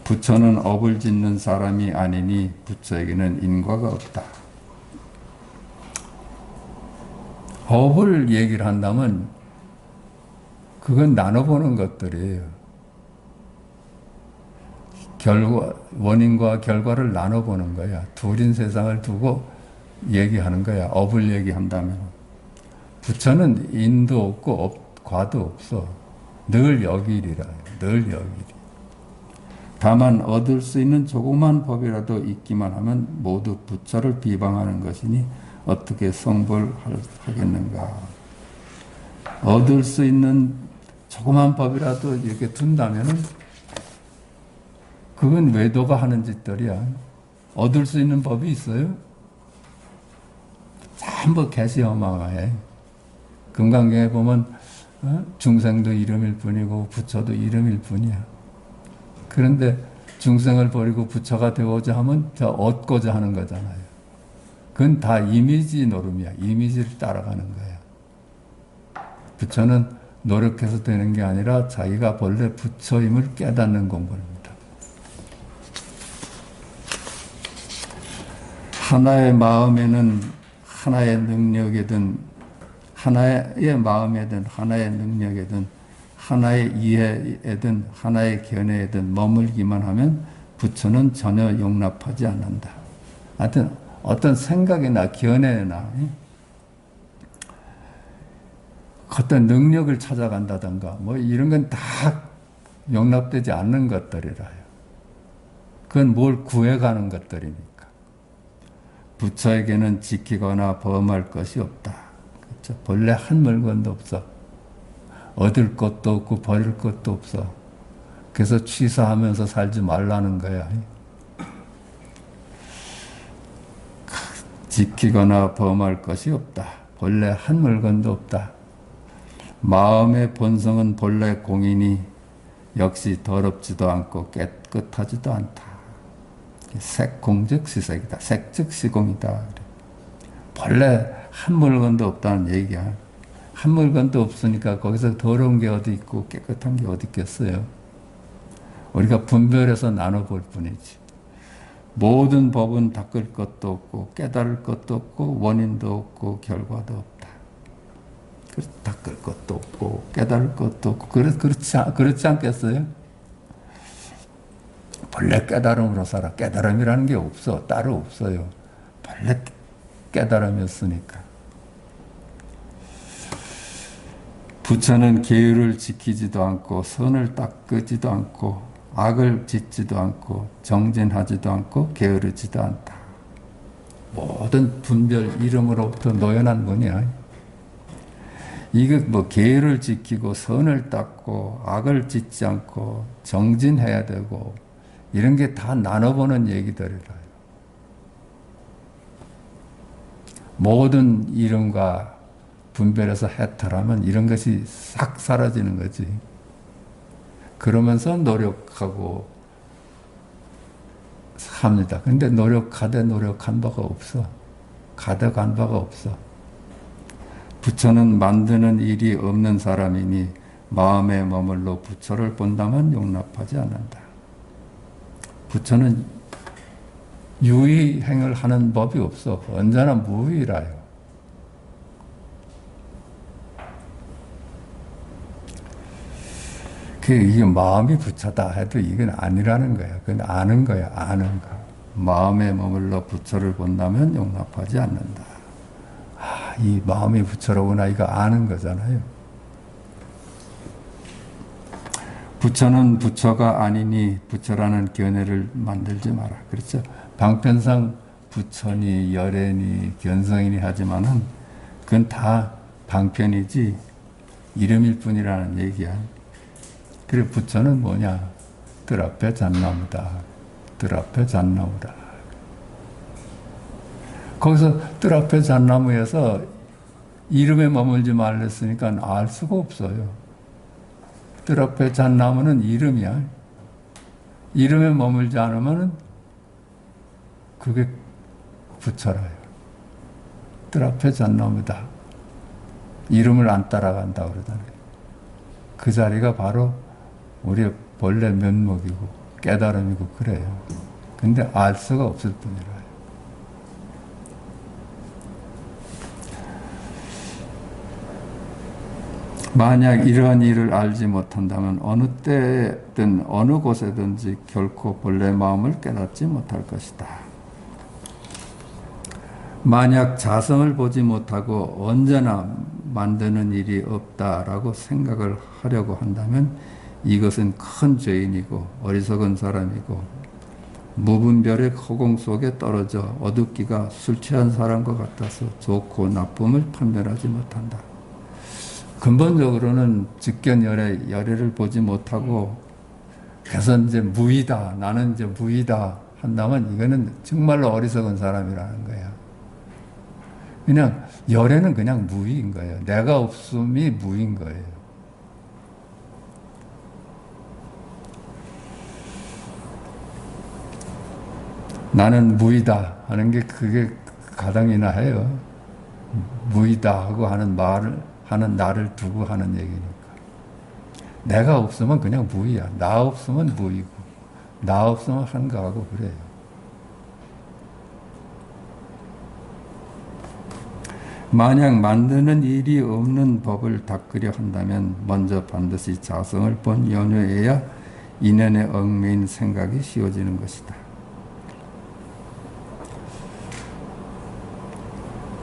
부처는 업을 짓는 사람이 아니니 부처에게는 인과가 없다. 업을 얘기를 한다면 그건 나눠보는 것들이에요. 원인과 결과를 나눠보는 거야. 둘인 세상을 두고 얘기하는 거야. 업을 얘기한다면. 부처는 인도 없고 과도 없어. 늘 여기이라. 늘 여기이리. 다만 얻을 수 있는 조그만 법이라도 있기만 하면 모두 부처를 비방하는 것이니 어떻게 성불하겠는가. 얻을 수 있는 조그만 법이라도 이렇게 둔다면은 그건 외도가 하는 짓들이야. 얻을 수 있는 법이 있어요? 전부 개시어마해. 금강경에 보면 중생도 이름일 뿐이고 부처도 이름일 뿐이야. 그런데 중생을 버리고 부처가 되고자 하면 저 얻고자 하는 거잖아요. 그건 다 이미지 노름이야. 이미지를 따라가는 거야. 부처는 노력해서 되는 게 아니라 자기가 본래 부처임을 깨닫는 공부입니다. 하나의 마음에는 하나의 능력이든 하나의 마음에든 하나의 능력이든 하나의 이해에든 하나의 견해에든 머물기만 하면 부처는 전혀 용납하지 않는다. 하여튼 어떤 생각이나 견해나 어떤 능력을 찾아간다든가 뭐 이런 건 다 용납되지 않는 것들이라요. 그건 뭘 구해가는 것들이니까. 부처에게는 지키거나 범할 것이 없다. 그렇죠? 본래 한 물건도 없어. 얻을 것도 없고 버릴 것도 없어. 그래서 취사하면서 살지 말라는 거야. 지키거나 범할 것이 없다. 본래 한 물건도 없다. 마음의 본성은 본래 공이니 역시 더럽지도 않고 깨끗하지도 않다. 색공즉 시색이다. 색즉 시공이다. 본래 한 물건도 없다는 얘기야. 한 물건도 없으니까 거기서 더러운 게 어디 있고 깨끗한 게 어디 있겠어요. 우리가 분별해서 나눠볼 뿐이지. 모든 법은 닦을 것도 없고 깨달을 것도 없고 원인도 없고 결과도 없다. 닦을 것도 없고 깨달을 것도 없고 그렇지 않겠어요? 본래 깨달음으로 살아. 깨달음이라는 게 없어. 따로 없어요. 본래 깨달음이었으니까. 부처는 계율을 지키지도 않고 선을 닦지도 않고 악을 짓지도 않고 정진하지도 않고 게으르지도 않다. 모든 분별 이름으로부터 노연한 분이야. 이거 뭐 계율을 지키고 선을 닦고 악을 짓지 않고 정진해야 되고 이런 게 다 나눠보는 얘기들이라. 모든 이름과 분별해서 해탈하면 이런 것이 싹 사라지는 거지. 그러면서 노력하고 합니다. 근데 노력하되 노력한 바가 없어. 가득한 바가 없어. 부처는 만드는 일이 없는 사람이니 마음에 머물러 부처를 본다면 용납하지 않는다. 부처는 유의행을 하는 법이 없어. 언제나 무의라요. 이게 마음이 부처다 해도 이건 아니라는 거야. 그건 아는 거야. 아는 거. 마음에 머물러 부처를 본다면 용납하지 않는다. 이 마음이 부처로구나 이거 아는 거잖아요. 부처는 부처가 아니니 부처라는 견해를 만들지 마라. 그렇죠? 방편상 부처니 열애니 견성이니 하지만은 그건 다 방편이지 이름일 뿐이라는 얘기야. 그래 부처는 뭐냐? 뜰 앞에 잣나무다. 뜰 앞에 잣나무다. 거기서 뜰 앞에 잣나무에서 이름에 머물지 말랬으니까 알 수가 없어요. 뜰 앞에 잣나무는 이름이야. 이름에 머물지 않으면 그게 부처라요. 뜰 앞에 잣나무다. 이름을 안 따라간다 그러잖아요. 그 자리가 바로 우리의 본래 면목이고 깨달음이고 그래요. 근데 알 수가 없을 뿐이라. 만약 이러한 일을 알지 못한다면 어느 때든 어느 곳에든지 결코 본래 마음을 깨닫지 못할 것이다. 만약 자성을 보지 못하고 언제나 만드는 일이 없다라고 생각을 하려고 한다면 이것은 큰 죄인이고 어리석은 사람이고 무분별의 허공 속에 떨어져 어둡기가 술 취한 사람과 같아서 좋고 나쁨을 판별하지 못한다. 근본적으로는 직견열애, 열애를 보지 못하고 그래서 이제 무의다, 나는 이제 무의다 한다면 이거는 정말로 어리석은 사람이라는 거야. 그냥 열애는 그냥 무의인 거예요. 내가 없음이 무의인 거예요. 나는 무의다 하는 게 그게 가당이나 해요. 무의다 하고 하는 말을 하는 나를 두고 하는 얘기니까. 내가 없으면 그냥 무의야. 나 없으면 무의고 나 없으면 한가하고 그래요. 만약 만드는 일이 없는 법을 닦으려 한다면 먼저 반드시 자성을 본 연후에야 인연에 얽매인 생각이 쉬워지는 것이다.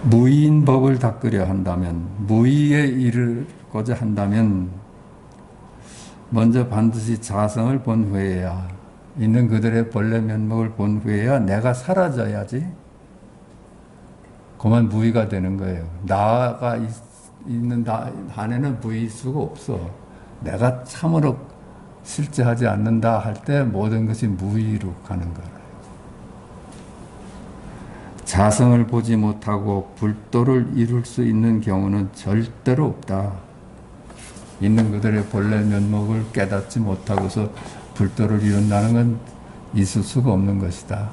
무의인 법을 닦으려 한다면, 무의에 이르고자 한다면 먼저 반드시 자성을 본 후에야, 있는 그들의 본래 면목을 본 후에야 내가 사라져야지 그만 무의가 되는 거예요. 나가 있는 안에는 무의일 수가 없어. 내가 참으로 실제하지 않는다 할 때 모든 것이 무의로 가는 거예요. 자성을 보지 못하고 불도를 이룰 수 있는 경우는 절대로 없다. 있는 그들의 본래 면목을 깨닫지 못하고서 불도를 이룬다는 건 있을 수가 없는 것이다.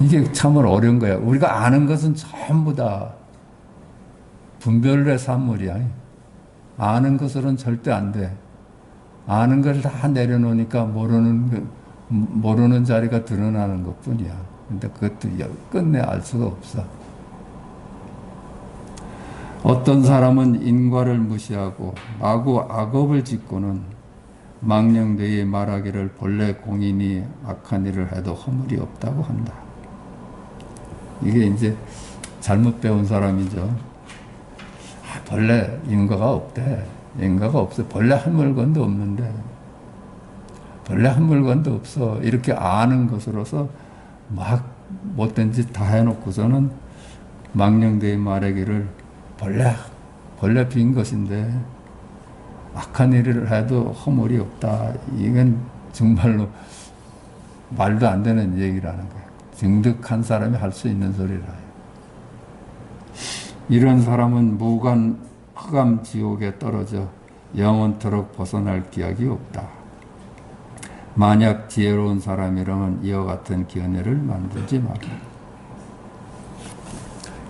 이게 참으로 어려운 거야. 우리가 아는 것은 전부 다 분별의 산물이야. 아는 것으로는 절대 안 돼. 아는 걸 다 내려놓으니까 모르는 자리가 드러나는 것 뿐이야. 근데 그것도 끝내 알 수가 없어. 어떤 사람은 인과를 무시하고 마구 악업을 짓고는 망령되이 말하기를 본래 공인이 악한 일을 해도 허물이 없다고 한다. 이게 이제 잘못 배운 사람이죠. 벌레 인과가 없대. 인과가 없어. 벌레 한 물건도 없는데. 벌레 한 물건도 없어. 이렇게 아는 것으로서 막 못된 짓 다 해놓고서는 망령되이 말하기를 벌레 빈 것인데 악한 일을 해도 허물이 없다. 이건 정말로 말도 안 되는 얘기라는 거예요. 정득한 사람이 할 수 있는 소리라요. 이런 사람은 무관 흑암 지옥에 떨어져 영원토록 벗어날 기약이 없다. 만약 지혜로운 사람이라면 이와 같은 견해를 만들지 마라.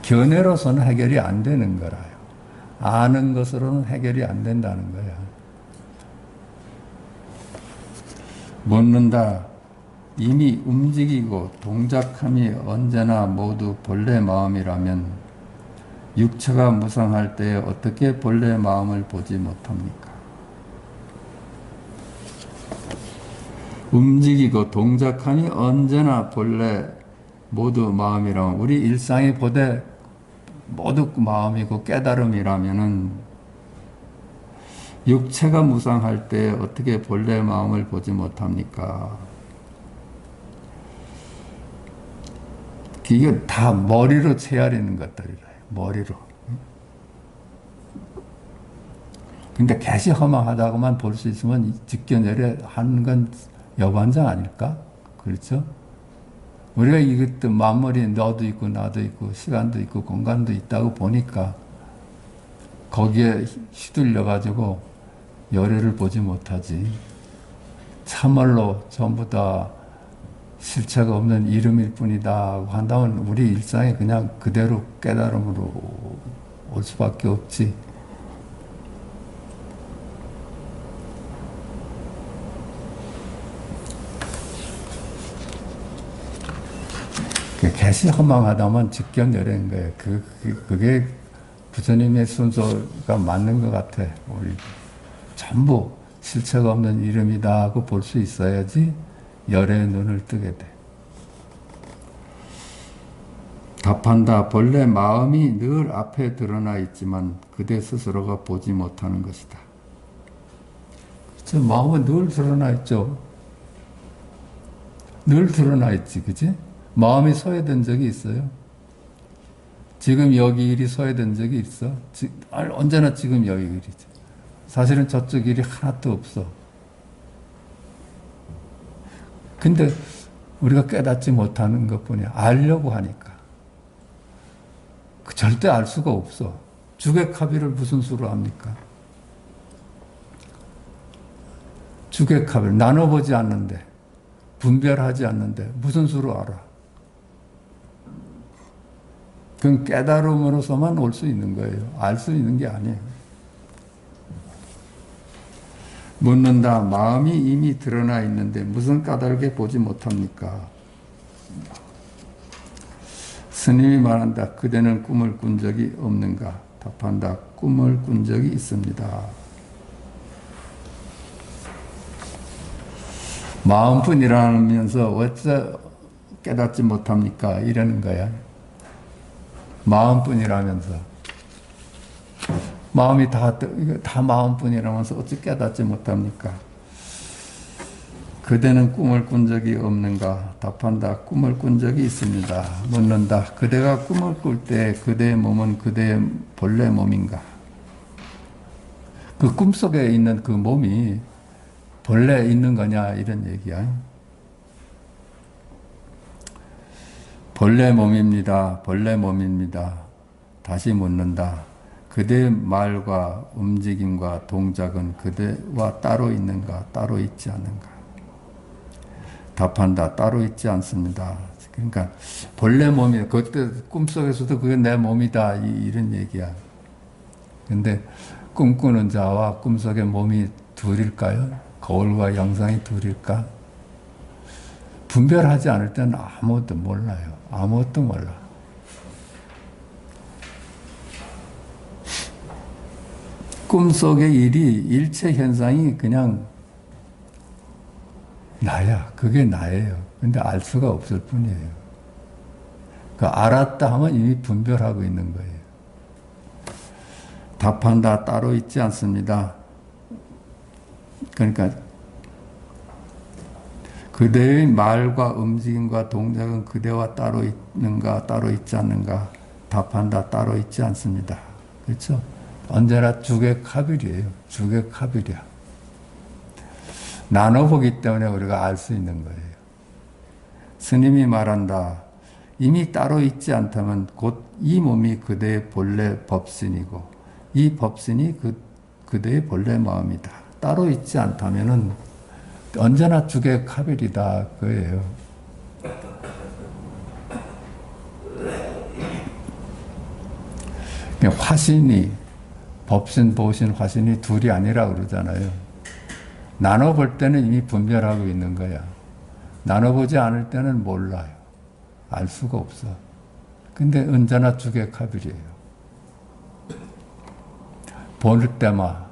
견해로서는 해결이 안 되는 거라요. 아는 것으로는 해결이 안 된다는 거야. 묻는다. 이미 움직이고 동작함이 언제나 모두 본래 마음이라면 육체가 무상할 때에 어떻게 본래 마음을 보지 못합니까? 움직이고 동작함이 언제나 본래 모두 마음이라면 우리 일상이 보되 모두 마음이고 깨달음이라면은 육체가 무상할 때 어떻게 본래 마음을 보지 못합니까? 이게 다 머리로 채아리는 것들이래요. 머리로. 근데 개시 허망하다고만 볼 수 있으면 직견열에 하는 건 여반장 아닐까? 그렇죠? 우리가 이것도 만물이 너도 있고 나도 있고 시간도 있고 공간도 있다고 보니까 거기에 휘둘려 가지고 열애를 보지 못하지. 참말로 전부 다 실체가 없는 이름일 뿐이다 한다면 우리 일상에 그냥 그대로 깨달음으로 올 수밖에 없지. 개시 허망하다면 직견열애인 거예요. 그게 부처님의 순서가 맞는 것 같아. 우리 전부 실체가 없는 이름이다 하고 볼 수 있어야지 열애의 눈을 뜨게 돼. 답한다. 본래 마음이 늘 앞에 드러나 있지만 그대 스스로가 보지 못하는 것이다. 그렇죠? 마음은 늘 드러나 있죠. 늘 드러나 있지, 그치? 마음이 소외된 적이 있어요? 지금 여기 일이 소외된 적이 있어? 언제나 지금 여기 일이지. 사실은 저쪽 일이 하나도 없어. 근데 우리가 깨닫지 못하는 것뿐이야. 알려고 하니까. 절대 알 수가 없어. 주객합의를 무슨 수로 합니까? 주객합의를 나눠보지 않는데, 분별하지 않는데 무슨 수로 알아? 그건 깨달음으로서만 올 수 있는 거예요. 알 수 있는 게 아니에요. 묻는다. 마음이 이미 드러나 있는데 무슨 까닭에 보지 못합니까? 스님이 말한다. 그대는 꿈을 꾼 적이 없는가? 답한다. 꿈을 꾼 적이 있습니다. 마음뿐이라면서 어째 깨닫지 못합니까? 이러는 거야. 마음뿐이라면서. 마음이 다 마음뿐이라면서 어찌 깨닫지 못합니까? 그대는 꿈을 꾼 적이 없는가? 답한다. 꿈을 꾼 적이 있습니다. 묻는다. 그대가 꿈을 꿀 때 그대의 몸은 그대의 본래 몸인가? 그 꿈속에 있는 그 몸이 본래 있는 거냐? 이런 얘기야. 본래 몸입니다. 본래 몸입니다. 다시 묻는다. 그대의 말과 움직임과 동작은 그대와 따로 있는가? 따로 있지 않는가? 답한다. 따로 있지 않습니다. 그러니까 본래 몸이 그때 꿈속에서도 그게 내 몸이다 이런 얘기야. 근데 꿈꾸는 자와 꿈속의 몸이 둘일까요? 거울과 영상이 둘일까? 분별하지 않을 때는 아무것도 몰라요. 아무것도 몰라. 꿈속의 일이 일체 현상이 그냥 나야. 그게 나예요. 근데 알 수가 없을 뿐이에요. 그 알았다 하면 이미 분별하고 있는 거예요. 답한다 따로 있지 않습니다. 그러니까 그대의 말과 움직임과 동작은 그대와 따로 있는가 따로 있지 않는가 답한다 따로 있지 않습니다. 그렇죠? 언제나 주객합일이에요. 주객합일이야. 나눠보기 때문에 우리가 알 수 있는 거예요. 스님이 말한다. 이미 따로 있지 않다면 곧 이 몸이 그대의 본래 법신이고 이 법신이 그대의 본래 마음이다. 따로 있지 않다면은 언제나 주객합일이다 그거예요. 화신이 법신, 보신, 화신이 둘이 아니라 그러잖아요. 나눠볼 때는 이미 분별하고 있는 거야. 나눠보지 않을 때는 몰라요. 알 수가 없어. 근데 언제나 주객합일이에요. 볼 때마다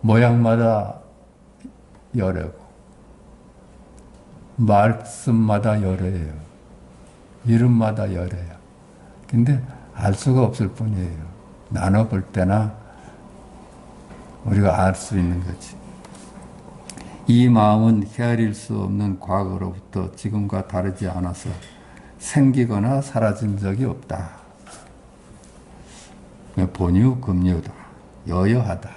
모양마다 여래고 말씀마다 여래요. 이름마다 여래요. 근데 알 수가 없을 뿐이에요. 나눠볼 때나 우리가 알 수 있는 거지. 이 마음은 헤아릴 수 없는 과거로부터 지금과 다르지 않아서 생기거나 사라진 적이 없다. 본유금유다. 여여하다.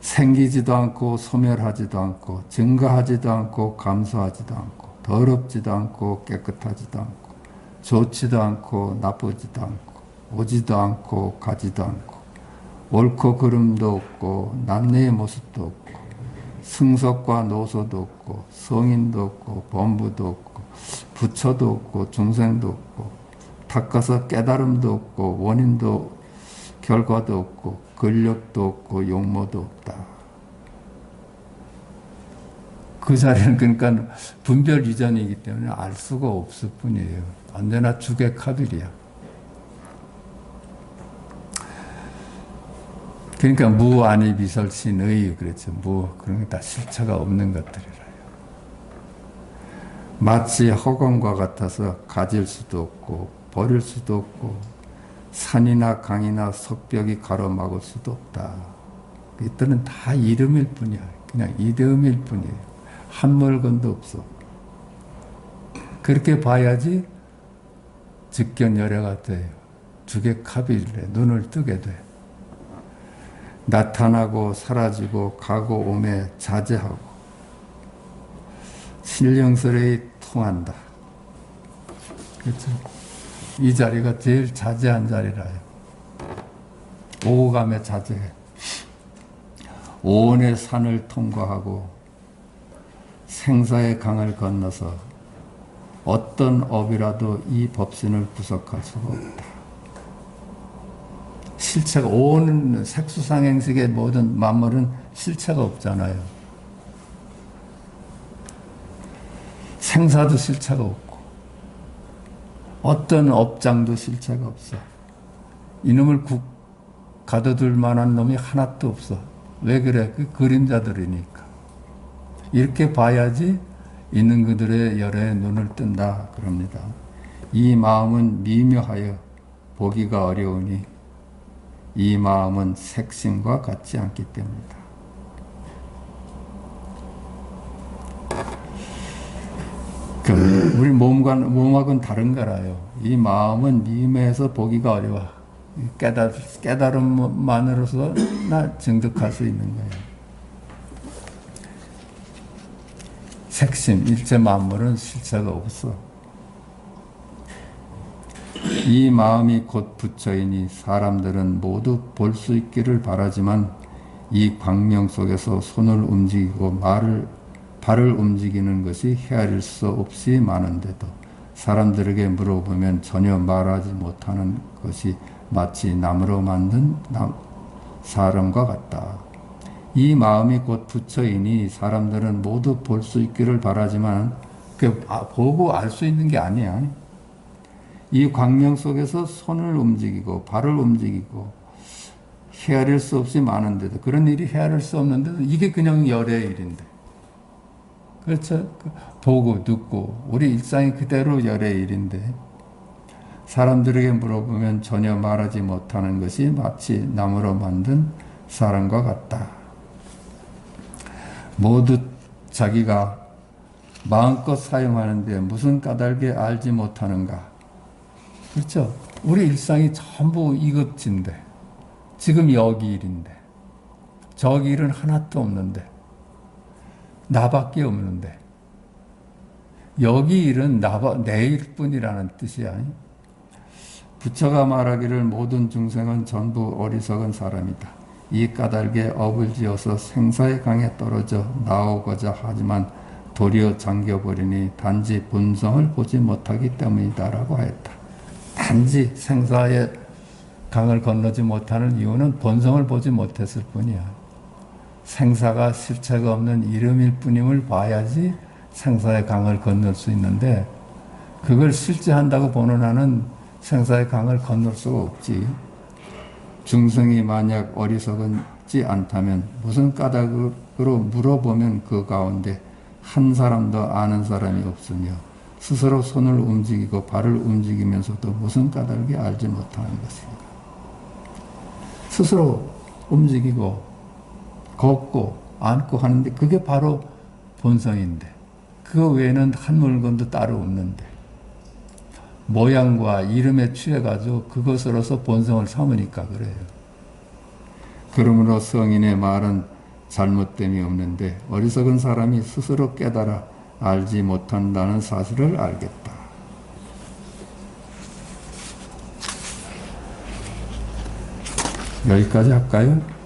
생기지도 않고 소멸하지도 않고 증가하지도 않고 감소하지도 않고 더럽지도 않고 깨끗하지도 않고 좋지도 않고 나쁘지도 않고 오지도 않고 가지도 않고 옳고 그름도 없고 남녀의 모습도 없고 승석과 노소도 없고 성인도 없고 범부도 없고 부처도 없고 중생도 없고 닦아서 깨달음도 없고 원인도 결과도 없고 근력도 없고 용모도 없다. 그 자리는 그러니까 분별 이전이기 때문에 알 수가 없을 뿐이에요. 언제나 주객합일이야. 그러니까 무, 아니, 미설, 신, 의 그랬죠. 그런 게 다 실체가 없는 것들이라요. 마치 허공과 같아서 가질 수도 없고 버릴 수도 없고 산이나 강이나 석벽이 가로막을 수도 없다. 이들은 다 이름일 뿐이야. 그냥 이름일 뿐이에요. 한 물건도 없어. 그렇게 봐야지 직견열애가 돼요. 주객합일에 눈을 뜨게 돼. 나타나고 사라지고 가고 오매 자제하고 신령스레 통한다. 그렇죠? 이 자리가 제일 자제한 자리라요. 오감에 자제해. 오온의 산을 통과하고 생사의 강을 건너서 어떤 업이라도 이 법신을 구속할 수가 없다. 실체가 온 색수상행식의 모든 만물은 실체가 없잖아요. 생사도 실체가 없고 어떤 업장도 실체가 없어. 이놈을 가둬둘 만한 놈이 하나도 없어. 왜 그래? 그 그림자들이니까. 이렇게 봐야지 있는 그들의 열에 눈을 뜬다 그럽니다. 이 마음은 미묘하여 보기가 어려우니 이 마음은 색심과 같지 않기 때문이다. 우리 몸하고는 다른 거라요. 이 마음은 미묘해서 보기가 어려워. 깨달음만으로서나 증득할 수 있는 거예요. 색심, 일체 만물은 실체가 없어. 이 마음이 곧 부처이니 사람들은 모두 볼 수 있기를 바라지만 이 광명 속에서 손을 움직이고 발을 움직이는 것이 헤아릴 수 없이 많은데도 사람들에게 물어보면 전혀 말하지 못하는 것이 마치 나무로 만든 사람과 같다. 이 마음이 곧 부처이니 사람들은 모두 볼 수 있기를 바라지만 보고 알 수 있는 게 아니야. 이 광명 속에서 손을 움직이고 발을 움직이고 헤아릴 수 없이 많은데도 그런 일이 헤아릴 수 없는데도 이게 그냥 열의 일인데 그렇죠. 보고 듣고 우리 일상이 그대로 열의 일인데 사람들에게 물어보면 전혀 말하지 못하는 것이 마치 나무로 만든 사람과 같다. 모두 자기가 마음껏 사용하는데 무슨 까닭에 알지 못하는가. 그렇죠. 우리 일상이 전부 이것인데 지금 여기 일인데 저기 일은 하나도 없는데 나밖에 없는데 여기 일은 내 일뿐이라는 뜻이야. 부처가 말하기를 모든 중생은 전부 어리석은 사람이다. 이 까닭에 업을 지어서 생사의 강에 떨어져 나오고자 하지만 도리어 잠겨버리니 단지 본성을 보지 못하기 때문이다라고 하였다. 단지 생사의 강을 건너지 못하는 이유는 본성을 보지 못했을 뿐이야. 생사가 실체가 없는 이름일 뿐임을 봐야지 생사의 강을 건널 수 있는데 그걸 실제한다고 보는 한은 생사의 강을 건널 수가 없지. 중생이 만약 어리석지 않다면 무슨 까닭으로 물어보면 그 가운데 한 사람도 아는 사람이 없으며 스스로 손을 움직이고 발을 움직이면서도 무슨 까닭에 알지 못하는 것인가. 스스로 움직이고 걷고 앉고 하는데 그게 바로 본성인데 그 외에는 한 물건도 따로 없는데 모양과 이름에 취해가지고 그것으로서 본성을 삼으니까 그래요. 그러므로 성인의 말은 잘못됨이 없는데 어리석은 사람이 스스로 깨달아 알지 못한다는 사실을 알겠다. 여기까지 할까요?